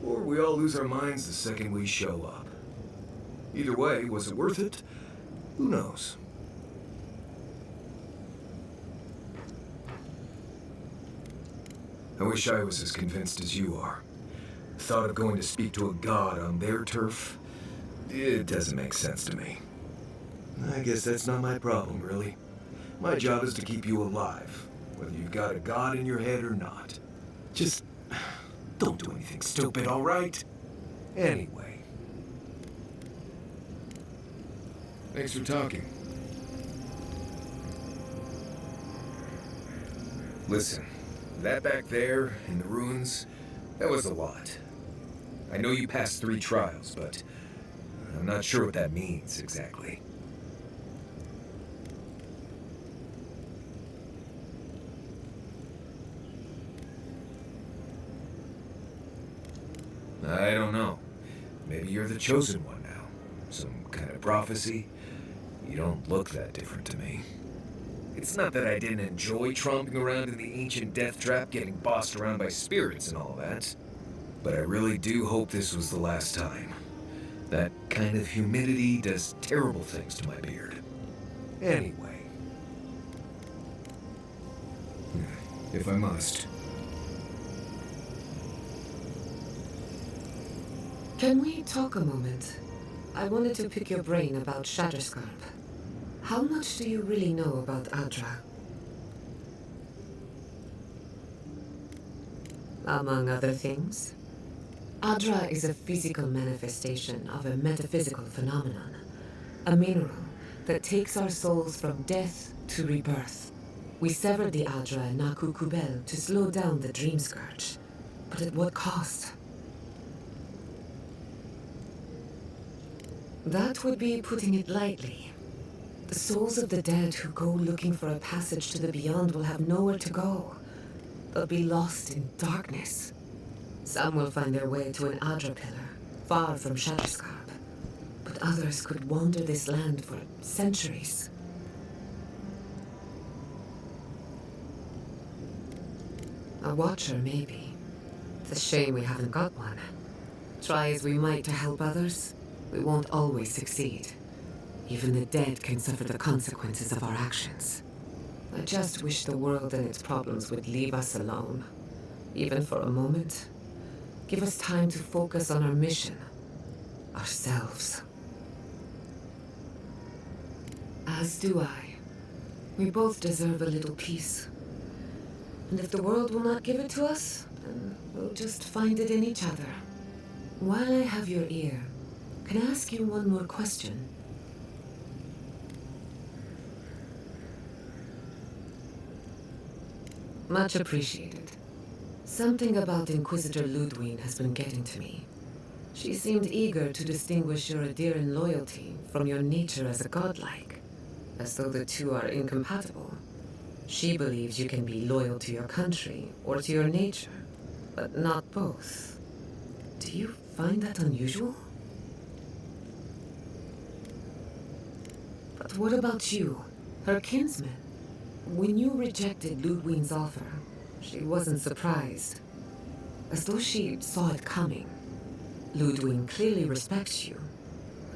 or we all lose our minds the second we show up. Either way, was it worth it? Who knows? I wish I was as convinced as you are. The thought of going to speak to a god on their turf, it doesn't make sense to me. I guess that's not my problem, really. My job is to keep you alive, whether you've got a god in your head or not. Just don't do anything stupid, all right? Anyway. Thanks for talking. Listen, that back there in the ruins, that was a lot. I know you passed 3 trials, but I'm not sure what that means exactly. I don't know. Maybe you're the chosen one now. Some kind of prophecy. You don't look that different to me. It's not that I didn't enjoy tromping around in the ancient death trap, getting bossed around by spirits and all that. But I really do hope this was the last time. That kind of humidity does terrible things to my beard. Anyway. If I must. Can we talk a moment? I wanted to pick your brain about Shatterscarp. How much do you really know about Adra? Among other things, Adra is a physical manifestation of a metaphysical phenomenon. A mineral that takes our souls from death to rebirth. We severed the Adra in Naku Kubel to slow down the Dream Scourge. But at what cost? That would be putting it lightly. The souls of the dead who go looking for a passage to the beyond will have nowhere to go. They'll be lost in darkness. Some will find their way to an Adra pillar, far from Shatterscarp. But others could wander this land for centuries. A watcher, maybe. It's a shame we haven't got one. Try as we might to help others, we won't always succeed. Even the dead can suffer the consequences of our actions. I just wish the world and its problems would leave us alone. Even for a moment. Give us time to focus on our mission. Ourselves. As do I. We both deserve a little peace. And if the world will not give it to us, then we'll just find it in each other. While I have your ear, can I ask you one more question? Much appreciated. Something about Inquisitor Ludwig has been getting to me. She seemed eager to distinguish your Adiran loyalty from your nature as a godlike, as though the two are incompatible. She believes you can be loyal to your country or to your nature, but not both. Do you find that unusual? But what about you, her kinsman? When you rejected Ludwig's offer, she wasn't surprised, as though she saw it coming. Ludwig clearly respects you,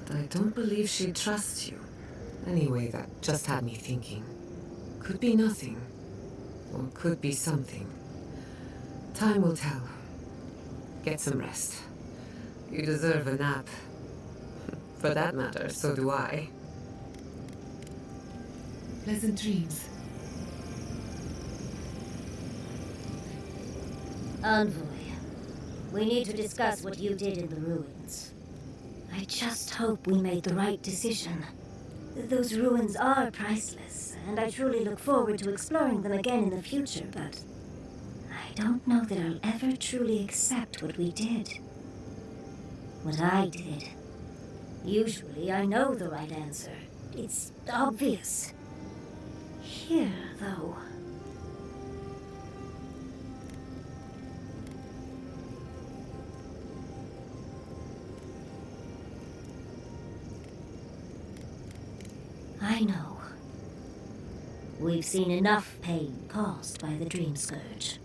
but I don't believe she trusts you. Anyway, that just had me thinking. Could be nothing, or could be something. Time will tell. Get some rest. You deserve a nap. For that matter, so do I. Pleasant dreams. Envoy, we need to discuss what you did in the ruins. I just hope we made the right decision. Those ruins are priceless, and I truly look forward to exploring them again in the future, but I don't know that I'll ever truly accept what we did. What I did. Usually I know the right answer. It's obvious. Here, though. I know. We've seen enough pain caused by the Dream Scourge.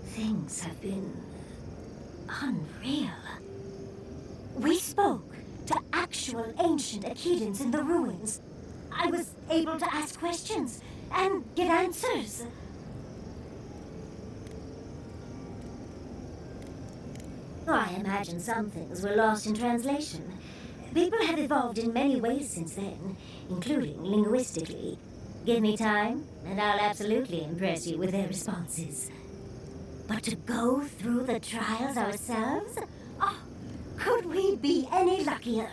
Things have been unreal. We spoke to actual ancient Akedans in the ruins. I was able to ask questions and get answers. I imagine some things were lost in translation. People have evolved in many ways since then, including linguistically. Give me time, and I'll absolutely impress you with their responses. But to go through the trials ourselves? Oh, could we be any luckier?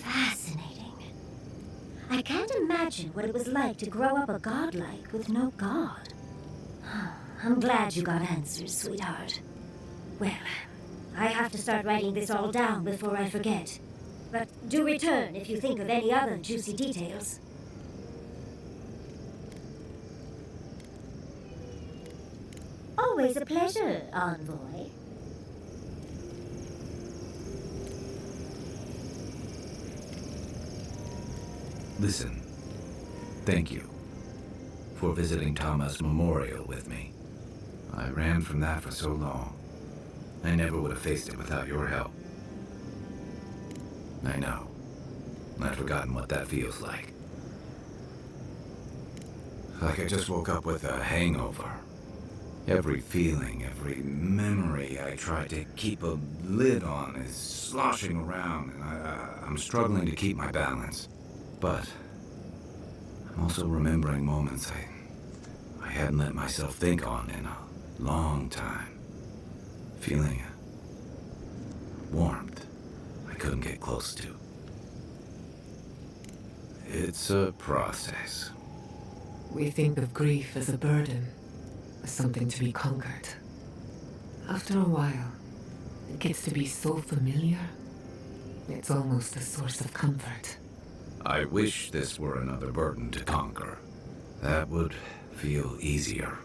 Fascinating. I can't imagine what it was like to grow up a godlike with no god. I'm glad you got answers, sweetheart. Well, I have to start writing this all down before I forget. But do return if you think of any other juicy details. Always a pleasure, Envoy. Listen, thank you for visiting Tama's memorial with me. I ran from that for so long. I never would have faced it without your help. I know. I've forgotten what that feels like. Like I just woke up with a hangover. Every feeling, every memory I try to keep a lid on is sloshing around, and I'm struggling to keep my balance. But I'm also remembering moments I hadn't let myself think on in a long time. Feeling a warmth I couldn't get close to. It's a process. We think of grief as a burden, as something to be conquered. After a while, it gets to be so familiar, it's almost a source of comfort. I wish this were another burden to conquer. That would feel easier.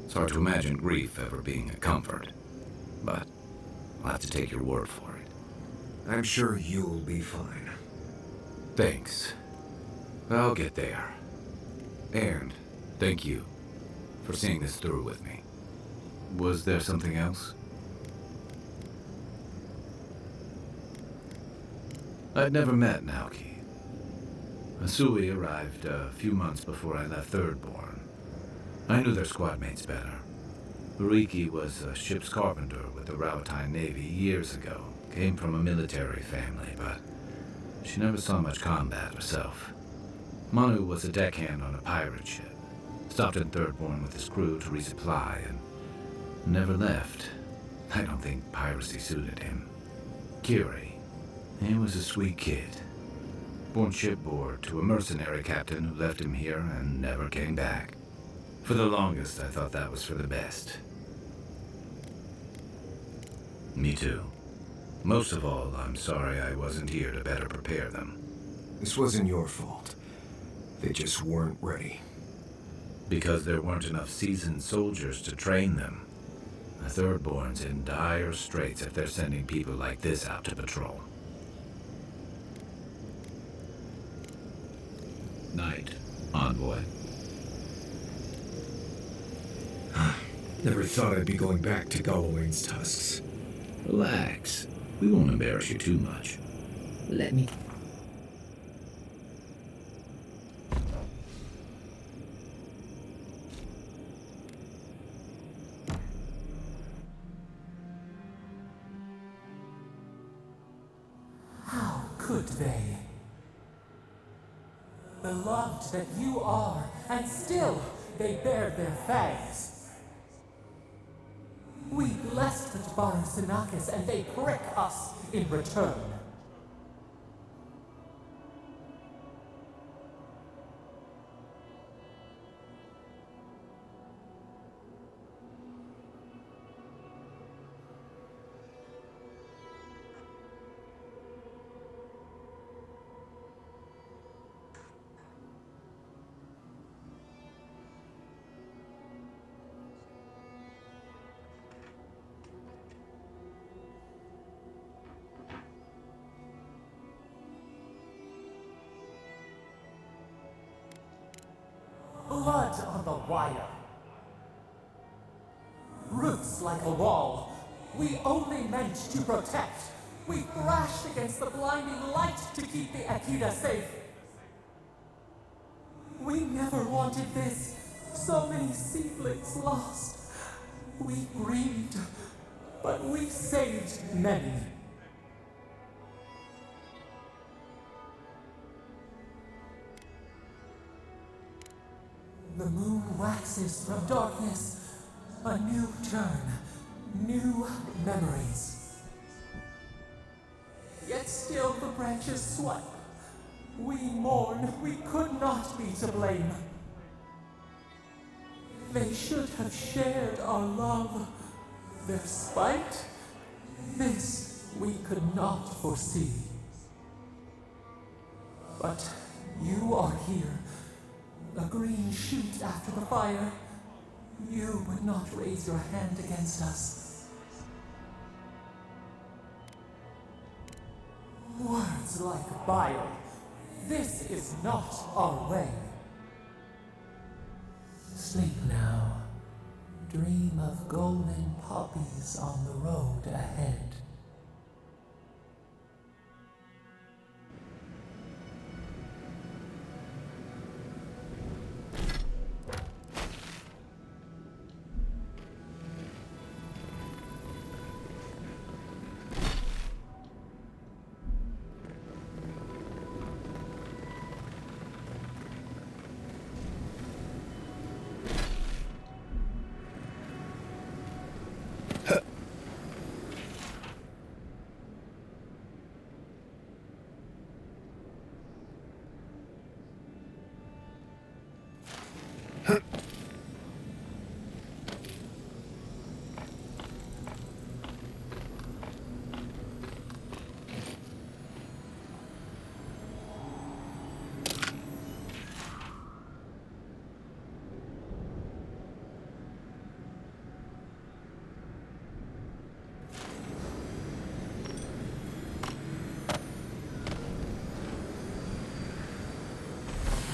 It's hard to imagine grief ever being a comfort, but I'll have to take your word for it. I'm sure you'll be fine. Thanks. I'll get there. And thank you for seeing this through with me. Was there something else? I'd never met Naoki. Asui arrived a few months before I left Thirdborn. I knew their squad mates better. Uriki was a ship's carpenter with the Rautine Navy years ago. Came from a military family, but she never saw much combat herself. Manu was a deckhand on a pirate ship. Stopped in Thirdborn with his crew to resupply and never left. I don't think piracy suited him. Kiri, he was a sweet kid. Born shipboard to a mercenary captain who left him here and never came back. For the longest, I thought that was for the best. Me too. Most of all, I'm sorry I wasn't here to better prepare them. This wasn't your fault. They just weren't ready. Because there weren't enough seasoned soldiers to train them. The Thirdborn's in dire straits if they're sending people like this out to patrol. Night, envoy. Never thought I'd be going back to Galloway's tusks. Relax. We won't embarrass you too much. Let me... How could they? Beloved that you are, and still they bared their fangs. We blessed the Tabaran Sinakis, and they prick us in return. Blood on the wire. Roots like a wall. We only meant to protect. We thrashed against the blinding light to keep the Akita safe. We never wanted this. So many seedlings lost. We grieved, but we saved many. The moon waxes from darkness, a new turn, new memories. Yet still the branches swipe. We mourn, we could not be to blame. They should have shared our love. Their spite, this we could not foresee. But you are here. A green shoot after the fire. You would not raise your hand against us. Words like bile. This is not our way. Sleep now. Dream of golden poppies on the road ahead.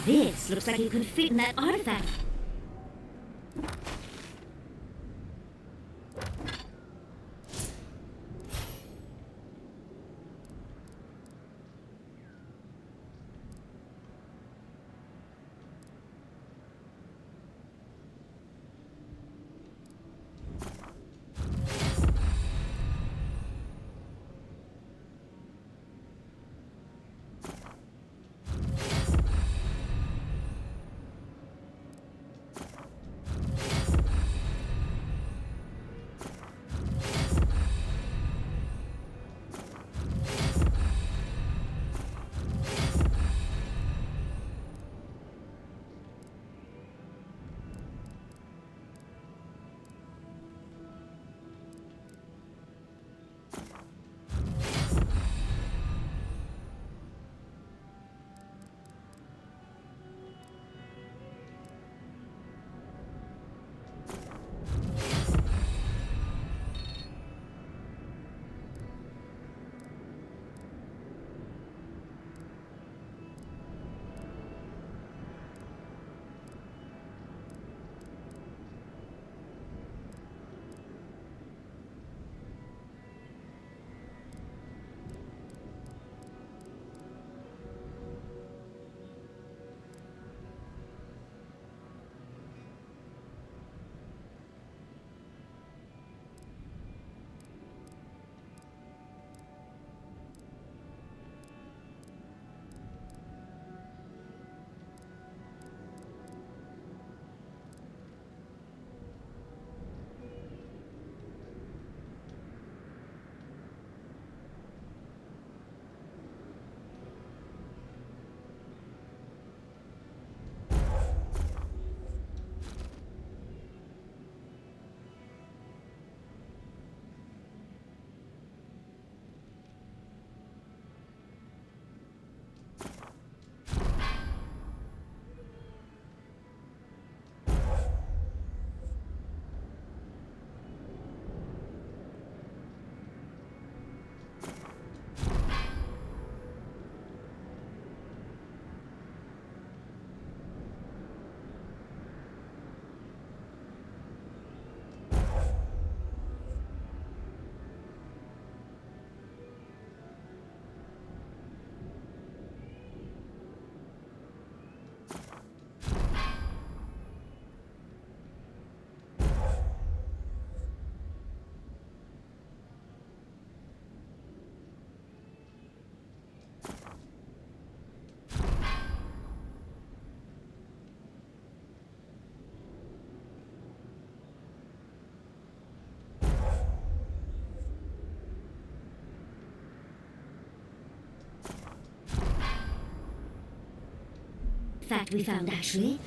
This looks like it could fit in that artifact. artifact we found, actually.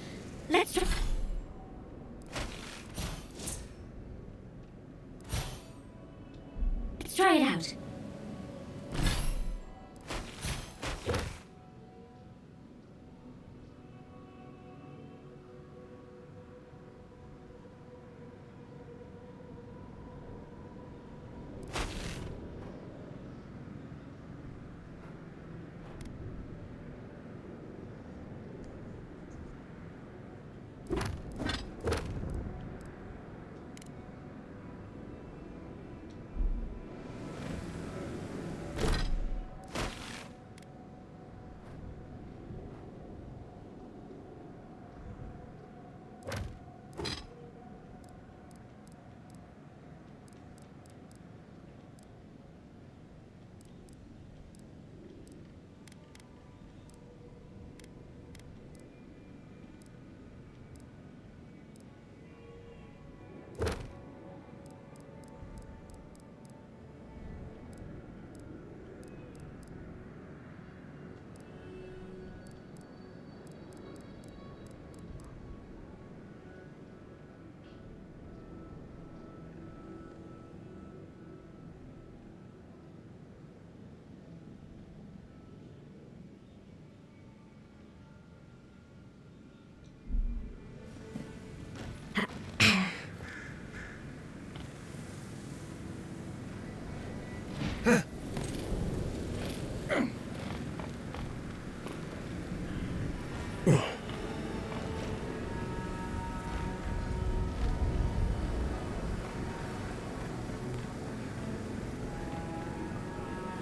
Let's try... Let's try it out.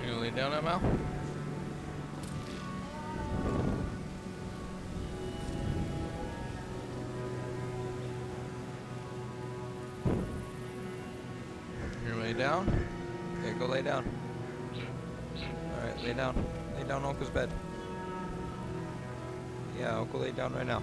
You gonna lay down that, Mal? You gonna lay down? Okay, go lay down. Alright, lay down. Lay down on Uncle's bed. Yeah, Uncle lay down right now.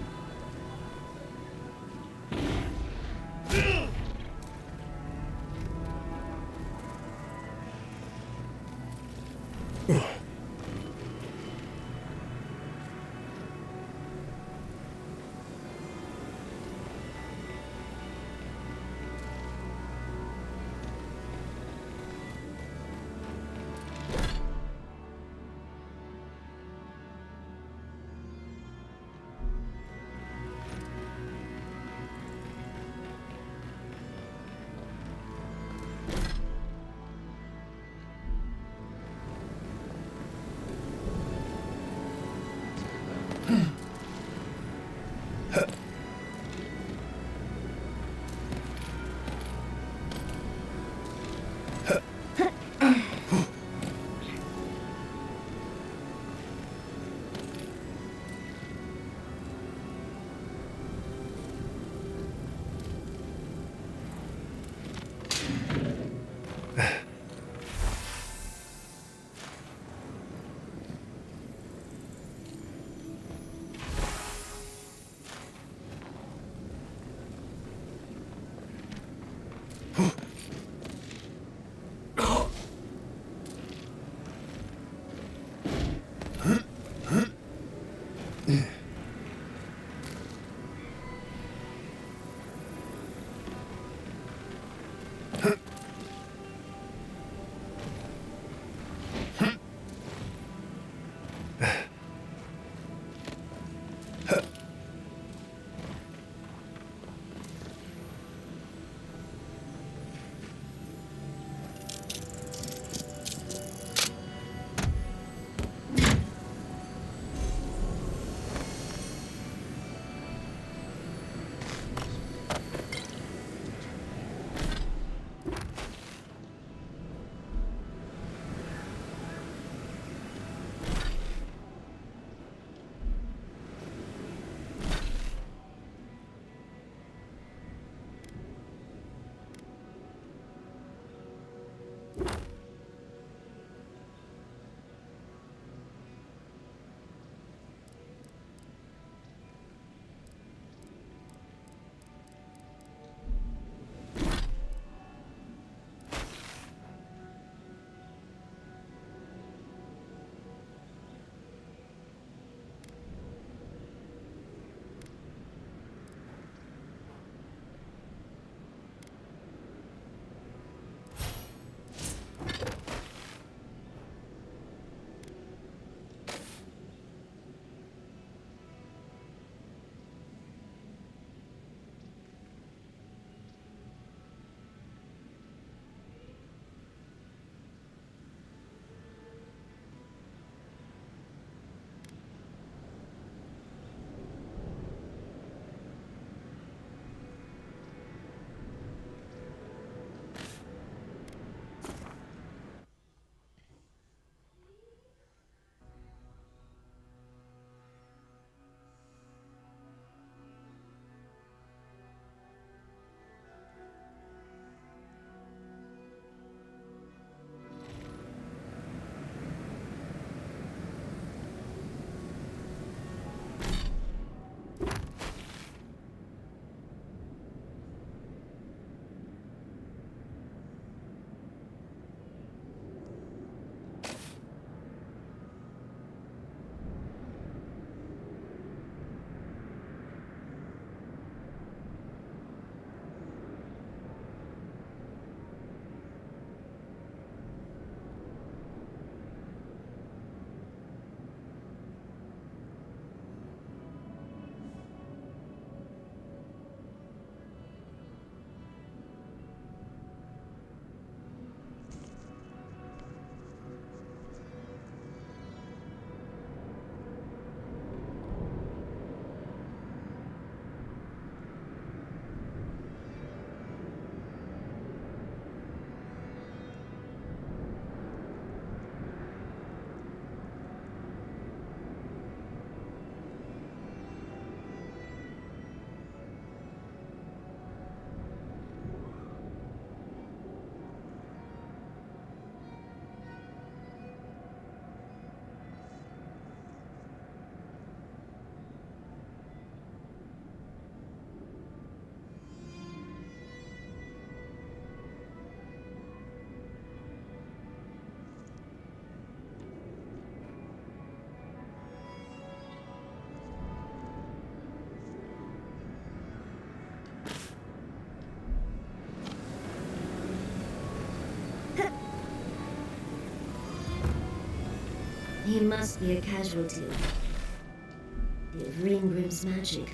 He must be a casualty of Ringgrim's magic.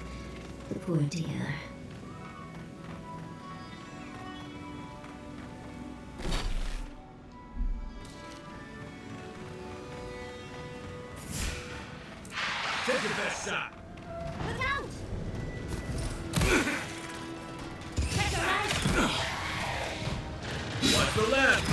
The poor dear. Take your best shot. Look out! Watch the left.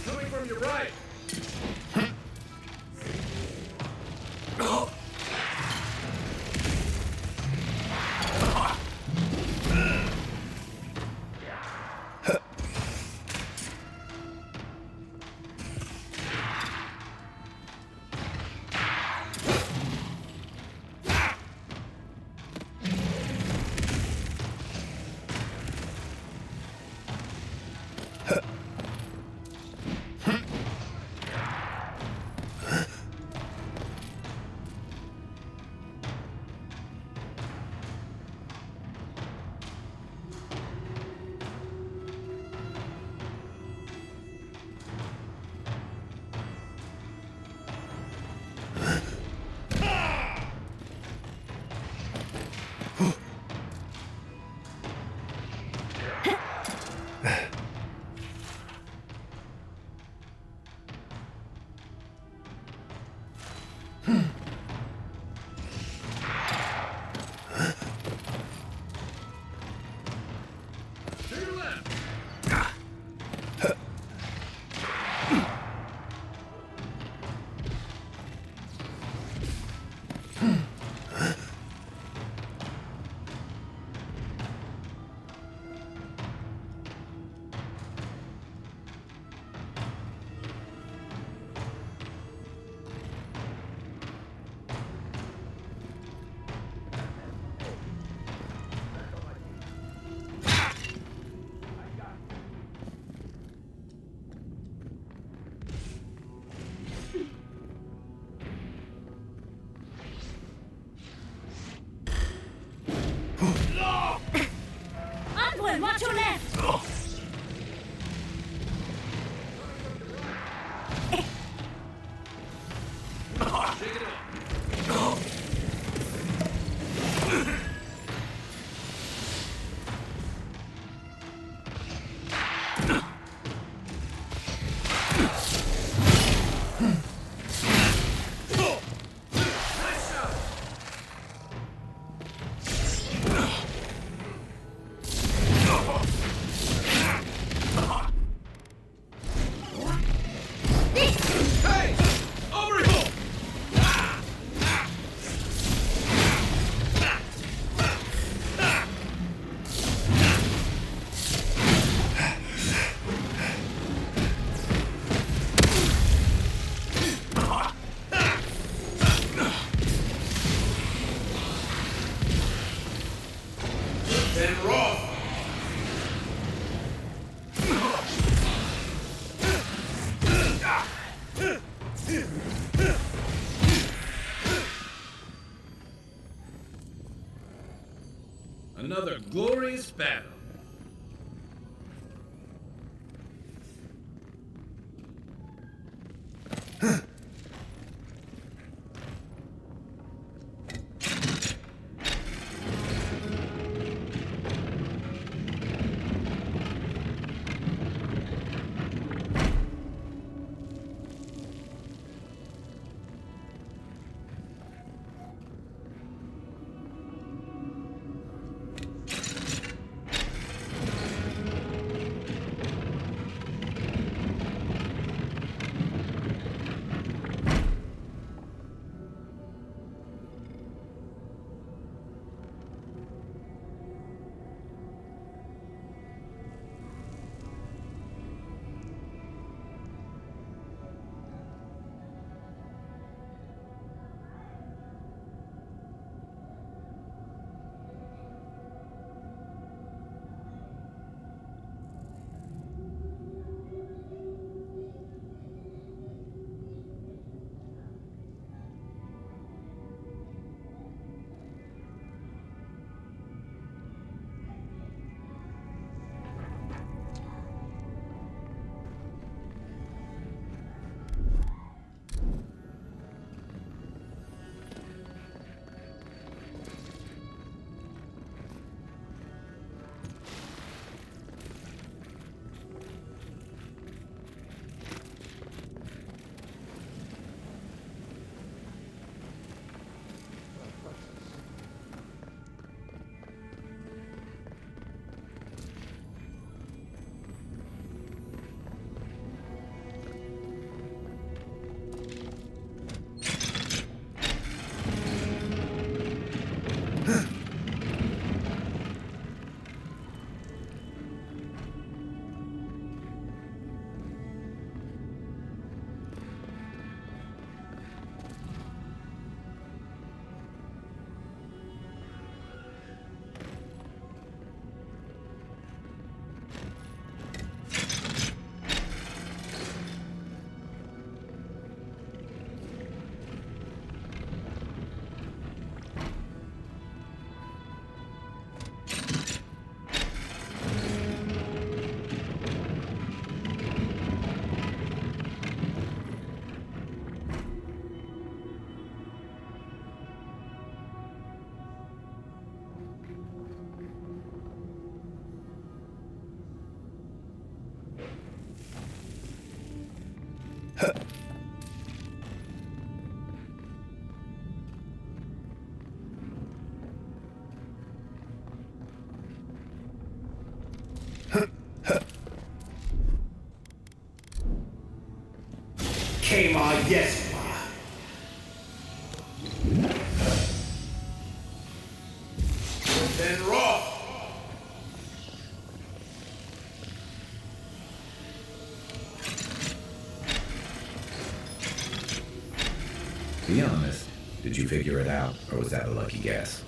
Coming from your right. Another glorious battle. Kema Yesma. Then Roth. Be honest, did you figure it out, or was that a lucky guess?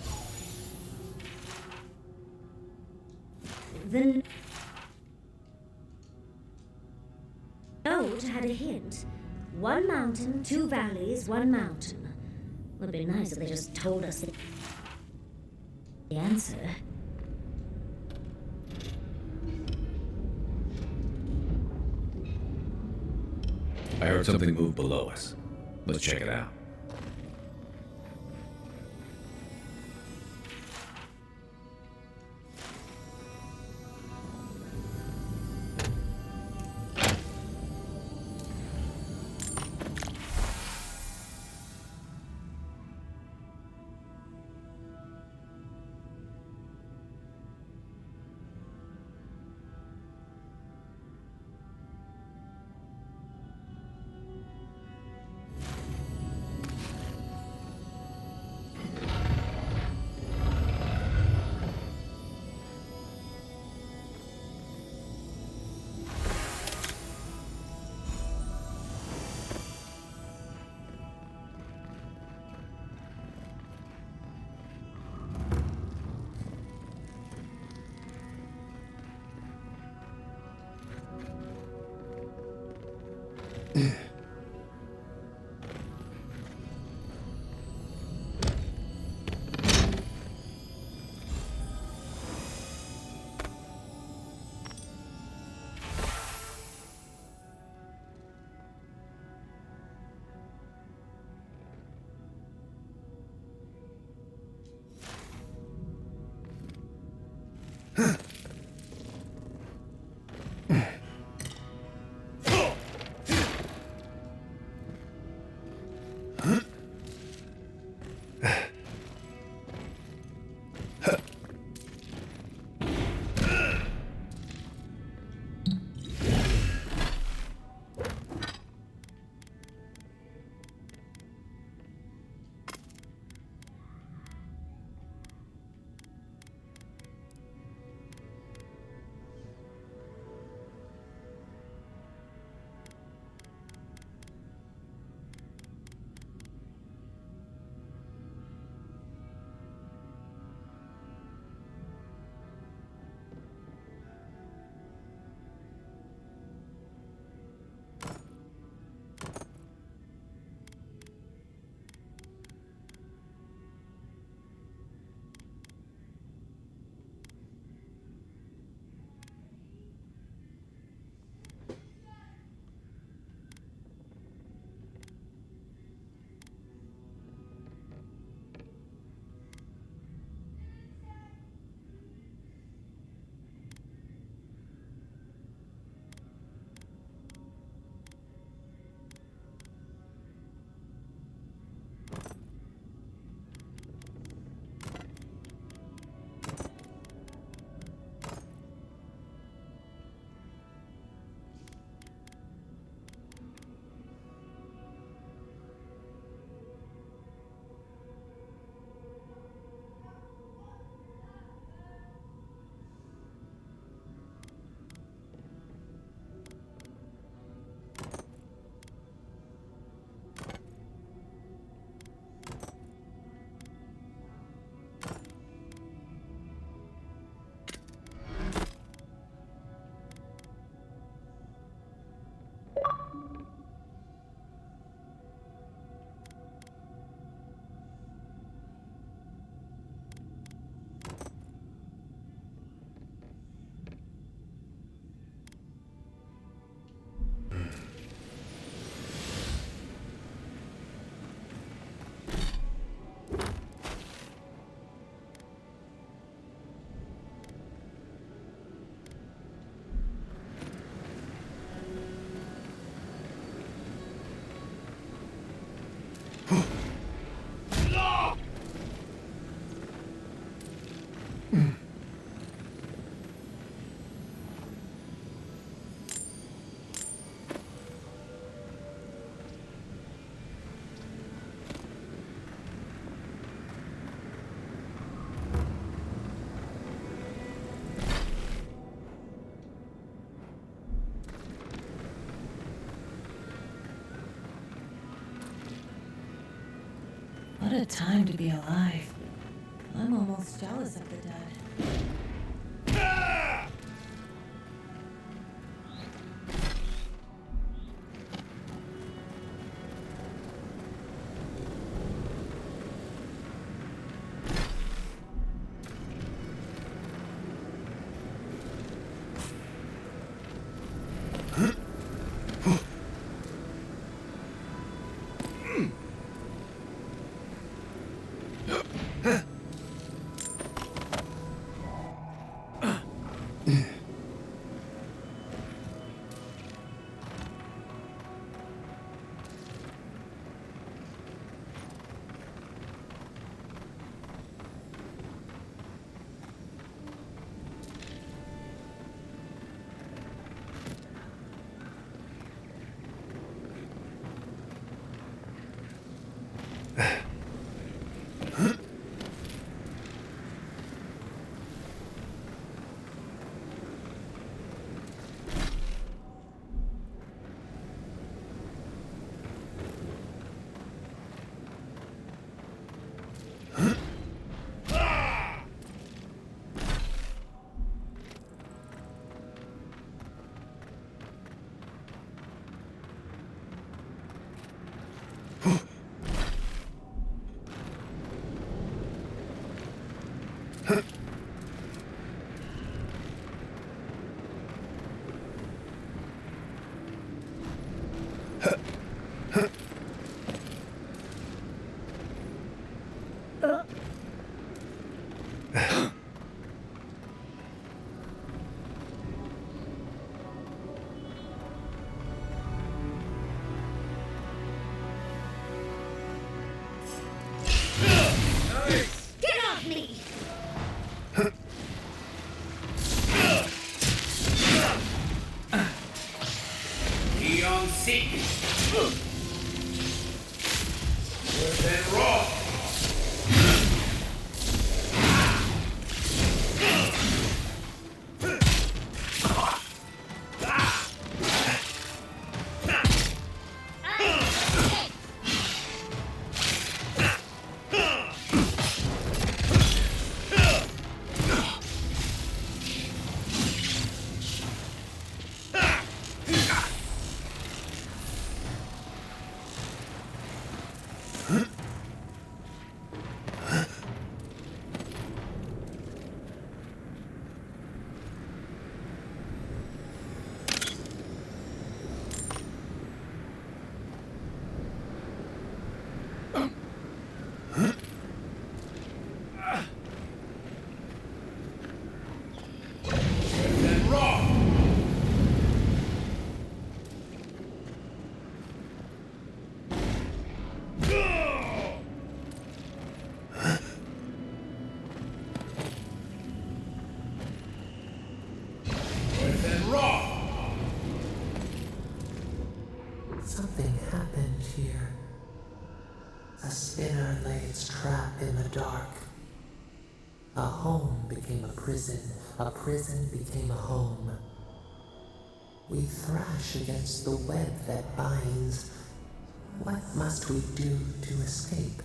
The note had a hint. One mountain, two valleys, one mountain. Would be nice if they just told us the answer. I heard something move below us. Let's check it out. What a time to be alive. I'm almost jealous of the dead. Get off me! Neon Seek. Then Raw. Something happened here. A spinner lay its trap in the dark. A home became a prison became a home. We thrash against the web that binds. What must we do to escape?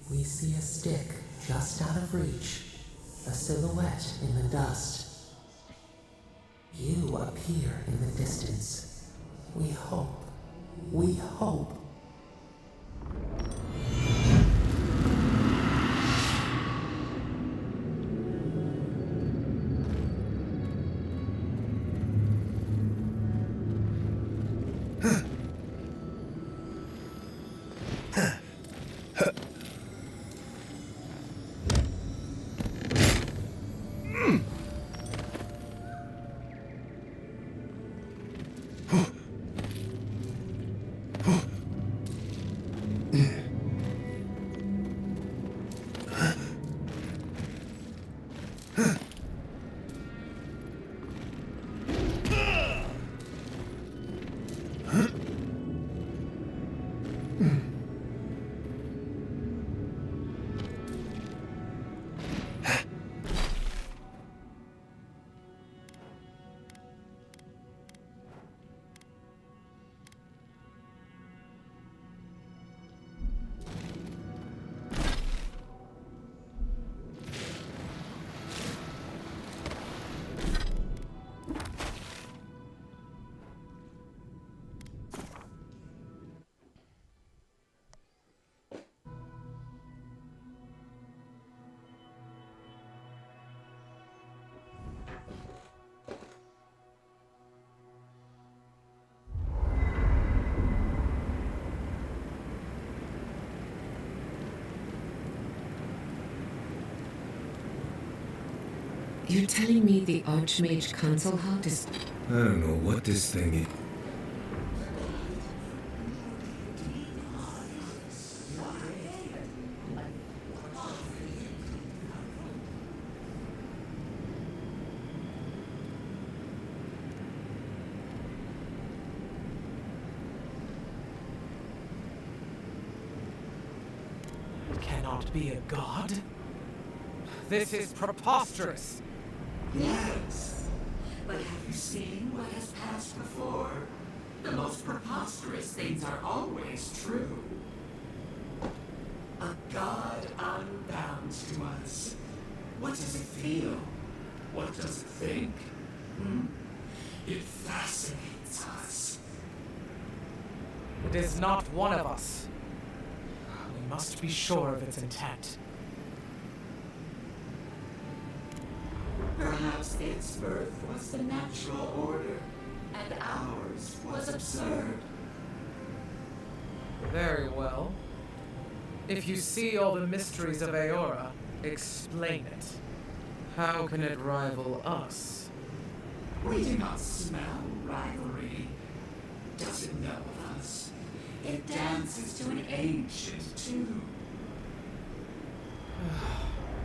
We see a stick just out of reach, a silhouette in the dust. You appear in the distance. We hope. We hope. You're telling me the Archmage console hut is... I don't know what this thing is. Cannot be a god? This is preposterous! Yes, but have you seen what has passed before? The most preposterous things are always true. A god unbound to us. What does it feel? What does it think? It fascinates us. It is not one of us. We must be sure of its intent. Perhaps its birth was the natural order, and ours was absurd. Very well. If you see all the mysteries of Aora, explain it. How can it rival us? We do not smell rivalry. Does it know of us? It dances to an ancient tune.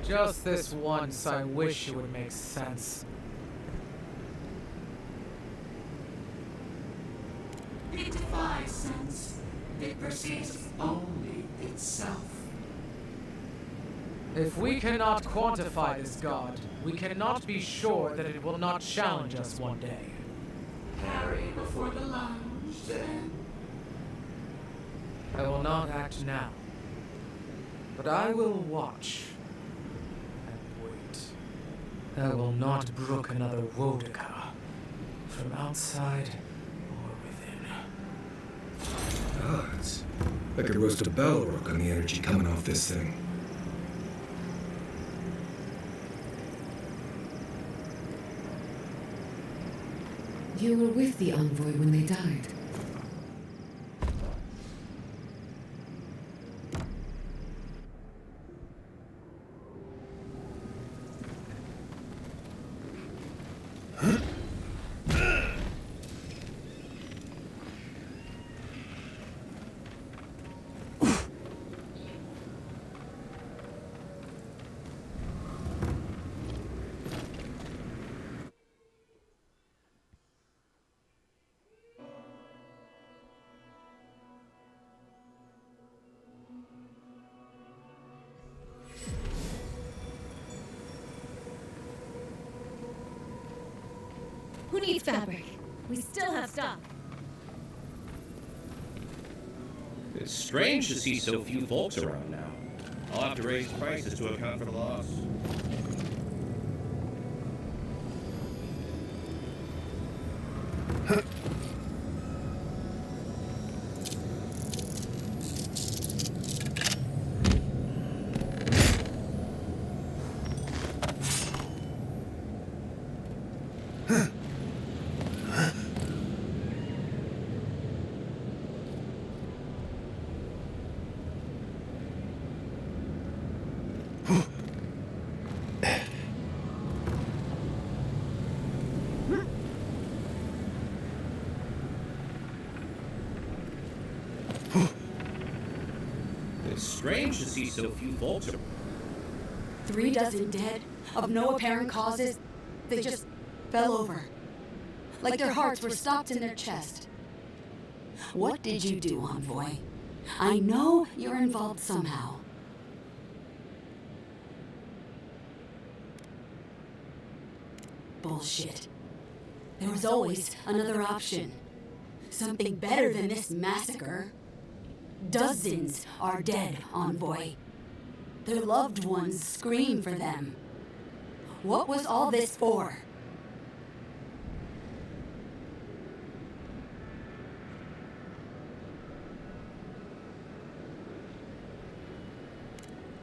Just this once, I wish it would make sense. It defies sense. It perceives only itself. If we cannot quantify this god, we cannot be sure that it will not challenge us one day. Carry before the lounge, then. I will not act now, but I will watch. I will not brook another Wodeka, from outside or within. Gods. I could roast a Balrog on the energy coming off this thing. You were with the envoy when they died. Who needs fabric? We still have stock. It's strange to see so few folks around now. I'll have to raise prices to account for the loss. It's strange to see so few folks around. 3 dozen dead, of no apparent causes. They just fell over. Like their hearts were stopped in their chest. What did you do, Envoy? I know you're involved somehow. Bullshit. There was always another option. Something better than this massacre. Dozens are dead, Envoy. Their loved ones scream for them. What was all this for?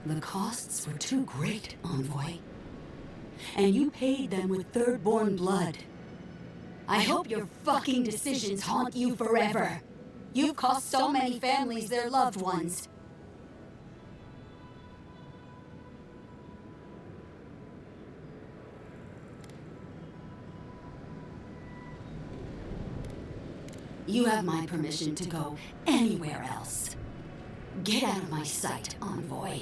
The costs were too great, Envoy. And you paid them with third-born blood. I hope your fucking decisions haunt you forever. You've cost so many families their loved ones. You have my permission to go anywhere else. Get out of my sight, envoy.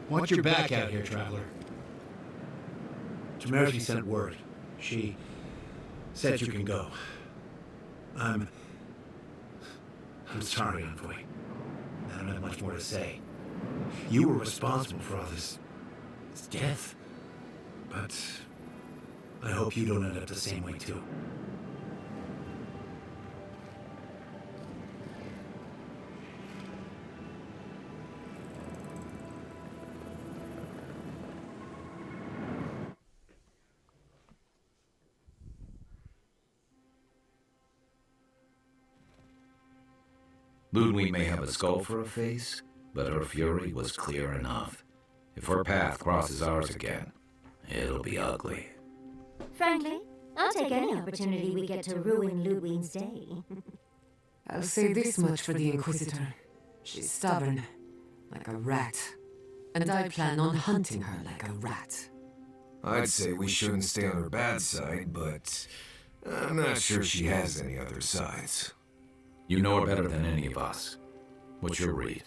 Watch your back out here, traveler. Temerity sent word. She said you can go. I'm sorry, envoy. I don't have much more to say. You were responsible for all this death. But I hope you don't end up the same way, too. Ludwig may have a skull for a face, but her fury was clear enough. If her path crosses ours again, it'll be ugly. Frankly, I'll take any opportunity we get to ruin Ludwig's day. I'll say this much for the Inquisitor. She's stubborn, like a rat. And I plan on hunting her like a rat. I'd say we shouldn't stay on her bad side, but I'm not sure she has any other sides. You know her better than any of us. What's your read?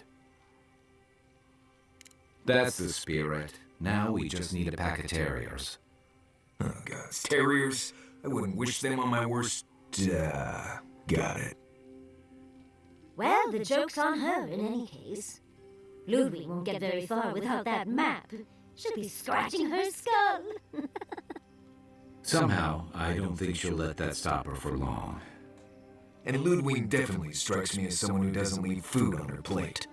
That's the spirit. Now we just need a pack of terriers. Oh, God. Terriers? I wouldn't wish them on my worst... got it. Well, the joke's on her in any case. Ludwig won't get very far without that map. She'll be scratching her skull. Somehow, I don't think she'll let that stop her for long. And Ludwig definitely strikes me as someone who doesn't leave food on her plate.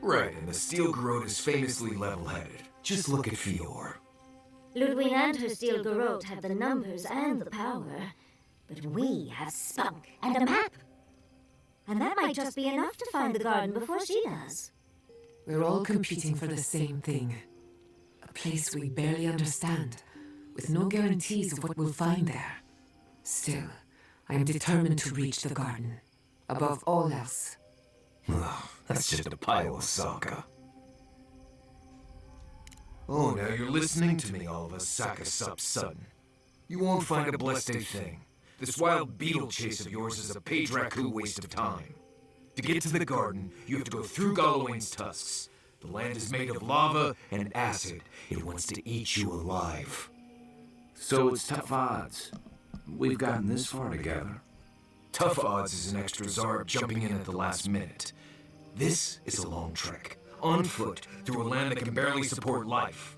Right, and the Steel Garrote is famously level-headed. Just look at Fior. Ludwig and her Steel Garrote have the numbers and the power, but we have spunk and a map. And that might just be enough to find the garden before she does. We're all competing for the same thing. A place we barely understand, with no guarantees of what we'll find there. Still, I am determined to reach the garden, above all else. Ugh, that's just a pile of Sokka. Oh, now you're listening to me, all of us, Sokka Sup Sudden. You won't find a blessed thing. This wild beetle chase of yours is a page raku waste of time. To get to the garden, you have to go through Galawain's tusks. The land is made of lava and acid. It wants to eat you alive. So it's tough odds. We've gotten this far together. Tough odds is an extra Zarb jumping in at the last minute. This is a long trek, on foot, through a land that can barely support life.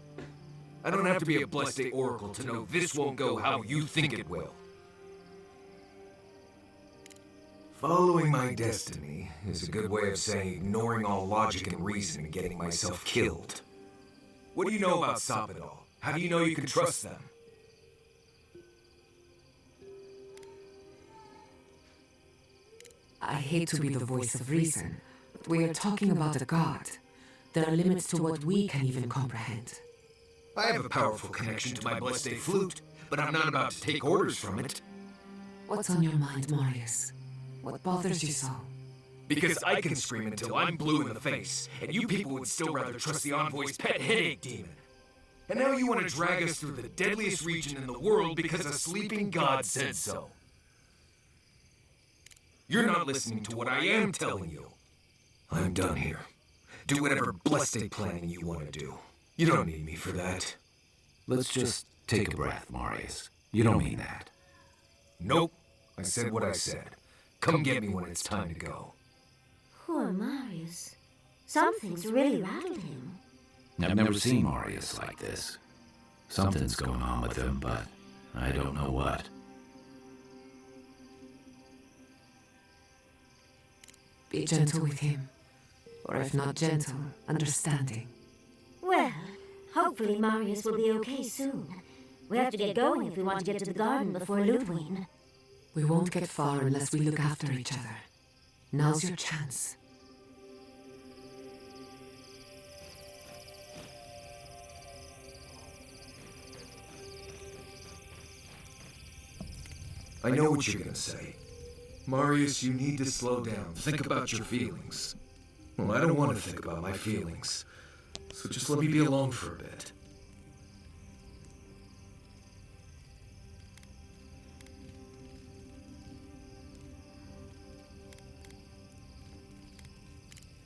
I don't have to be a Blessed Oracle to know this won't go how you think it will. Following my destiny is a good way of saying ignoring all logic and reason and getting myself killed. What do you know about Sapadal? How do you know you can trust them? I hate to be the voice of reason, but we are talking about a god. There are limits to what we can even comprehend. I have a powerful connection to my Blessed Flute, but I'm not about to take orders from it. What's on your mind, Marius? What bothers you so? Because I can scream until I'm blue in the face, and you people would still rather trust the Envoy's pet headache demon. And now you want to drag us through the deadliest region in the world because a sleeping god said so. You're not listening to what I am telling you. I'm done here. Do whatever blessed planning you want to do. You don't need me for that. Let's just take a breath, Marius. You don't mean that. Nope. I said what I said. Come get me when it's time to go. Poor Marius. Something's really rattled him. I've never seen Marius like this. Something's going on with him, but I don't know what. Be gentle with him. Or if not gentle, understanding. Well, hopefully Marius will be okay soon. We have to get going if we want to get to the garden before Ludwig. We won't get far unless we look after each other. Now's your chance. I know what you're gonna say. Marius, you need to slow down. Think about your feelings. Well, I don't want to think about my feelings. So just let me be alone for a bit.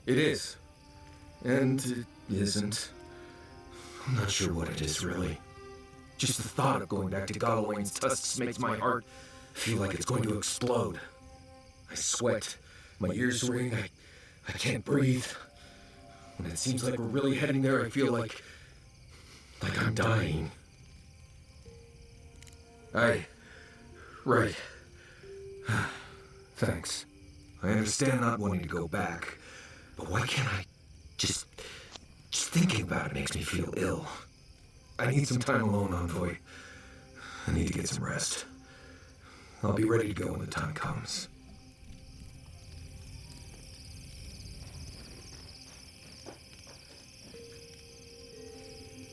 It is. And it isn't. I'm not sure what it is, really. Just the thought of going back to Galloway's tusks makes my heart feel like it's going to explode. I sweat. My ears ring. I can't breathe. When it seems like we're really heading there, I feel like I'm dying. Right. Thanks. I understand not wanting to go back, but why can't I just thinking about it makes me feel ill. I need some time alone, Envoy. I need to get some rest. I'll be ready to go when the time comes.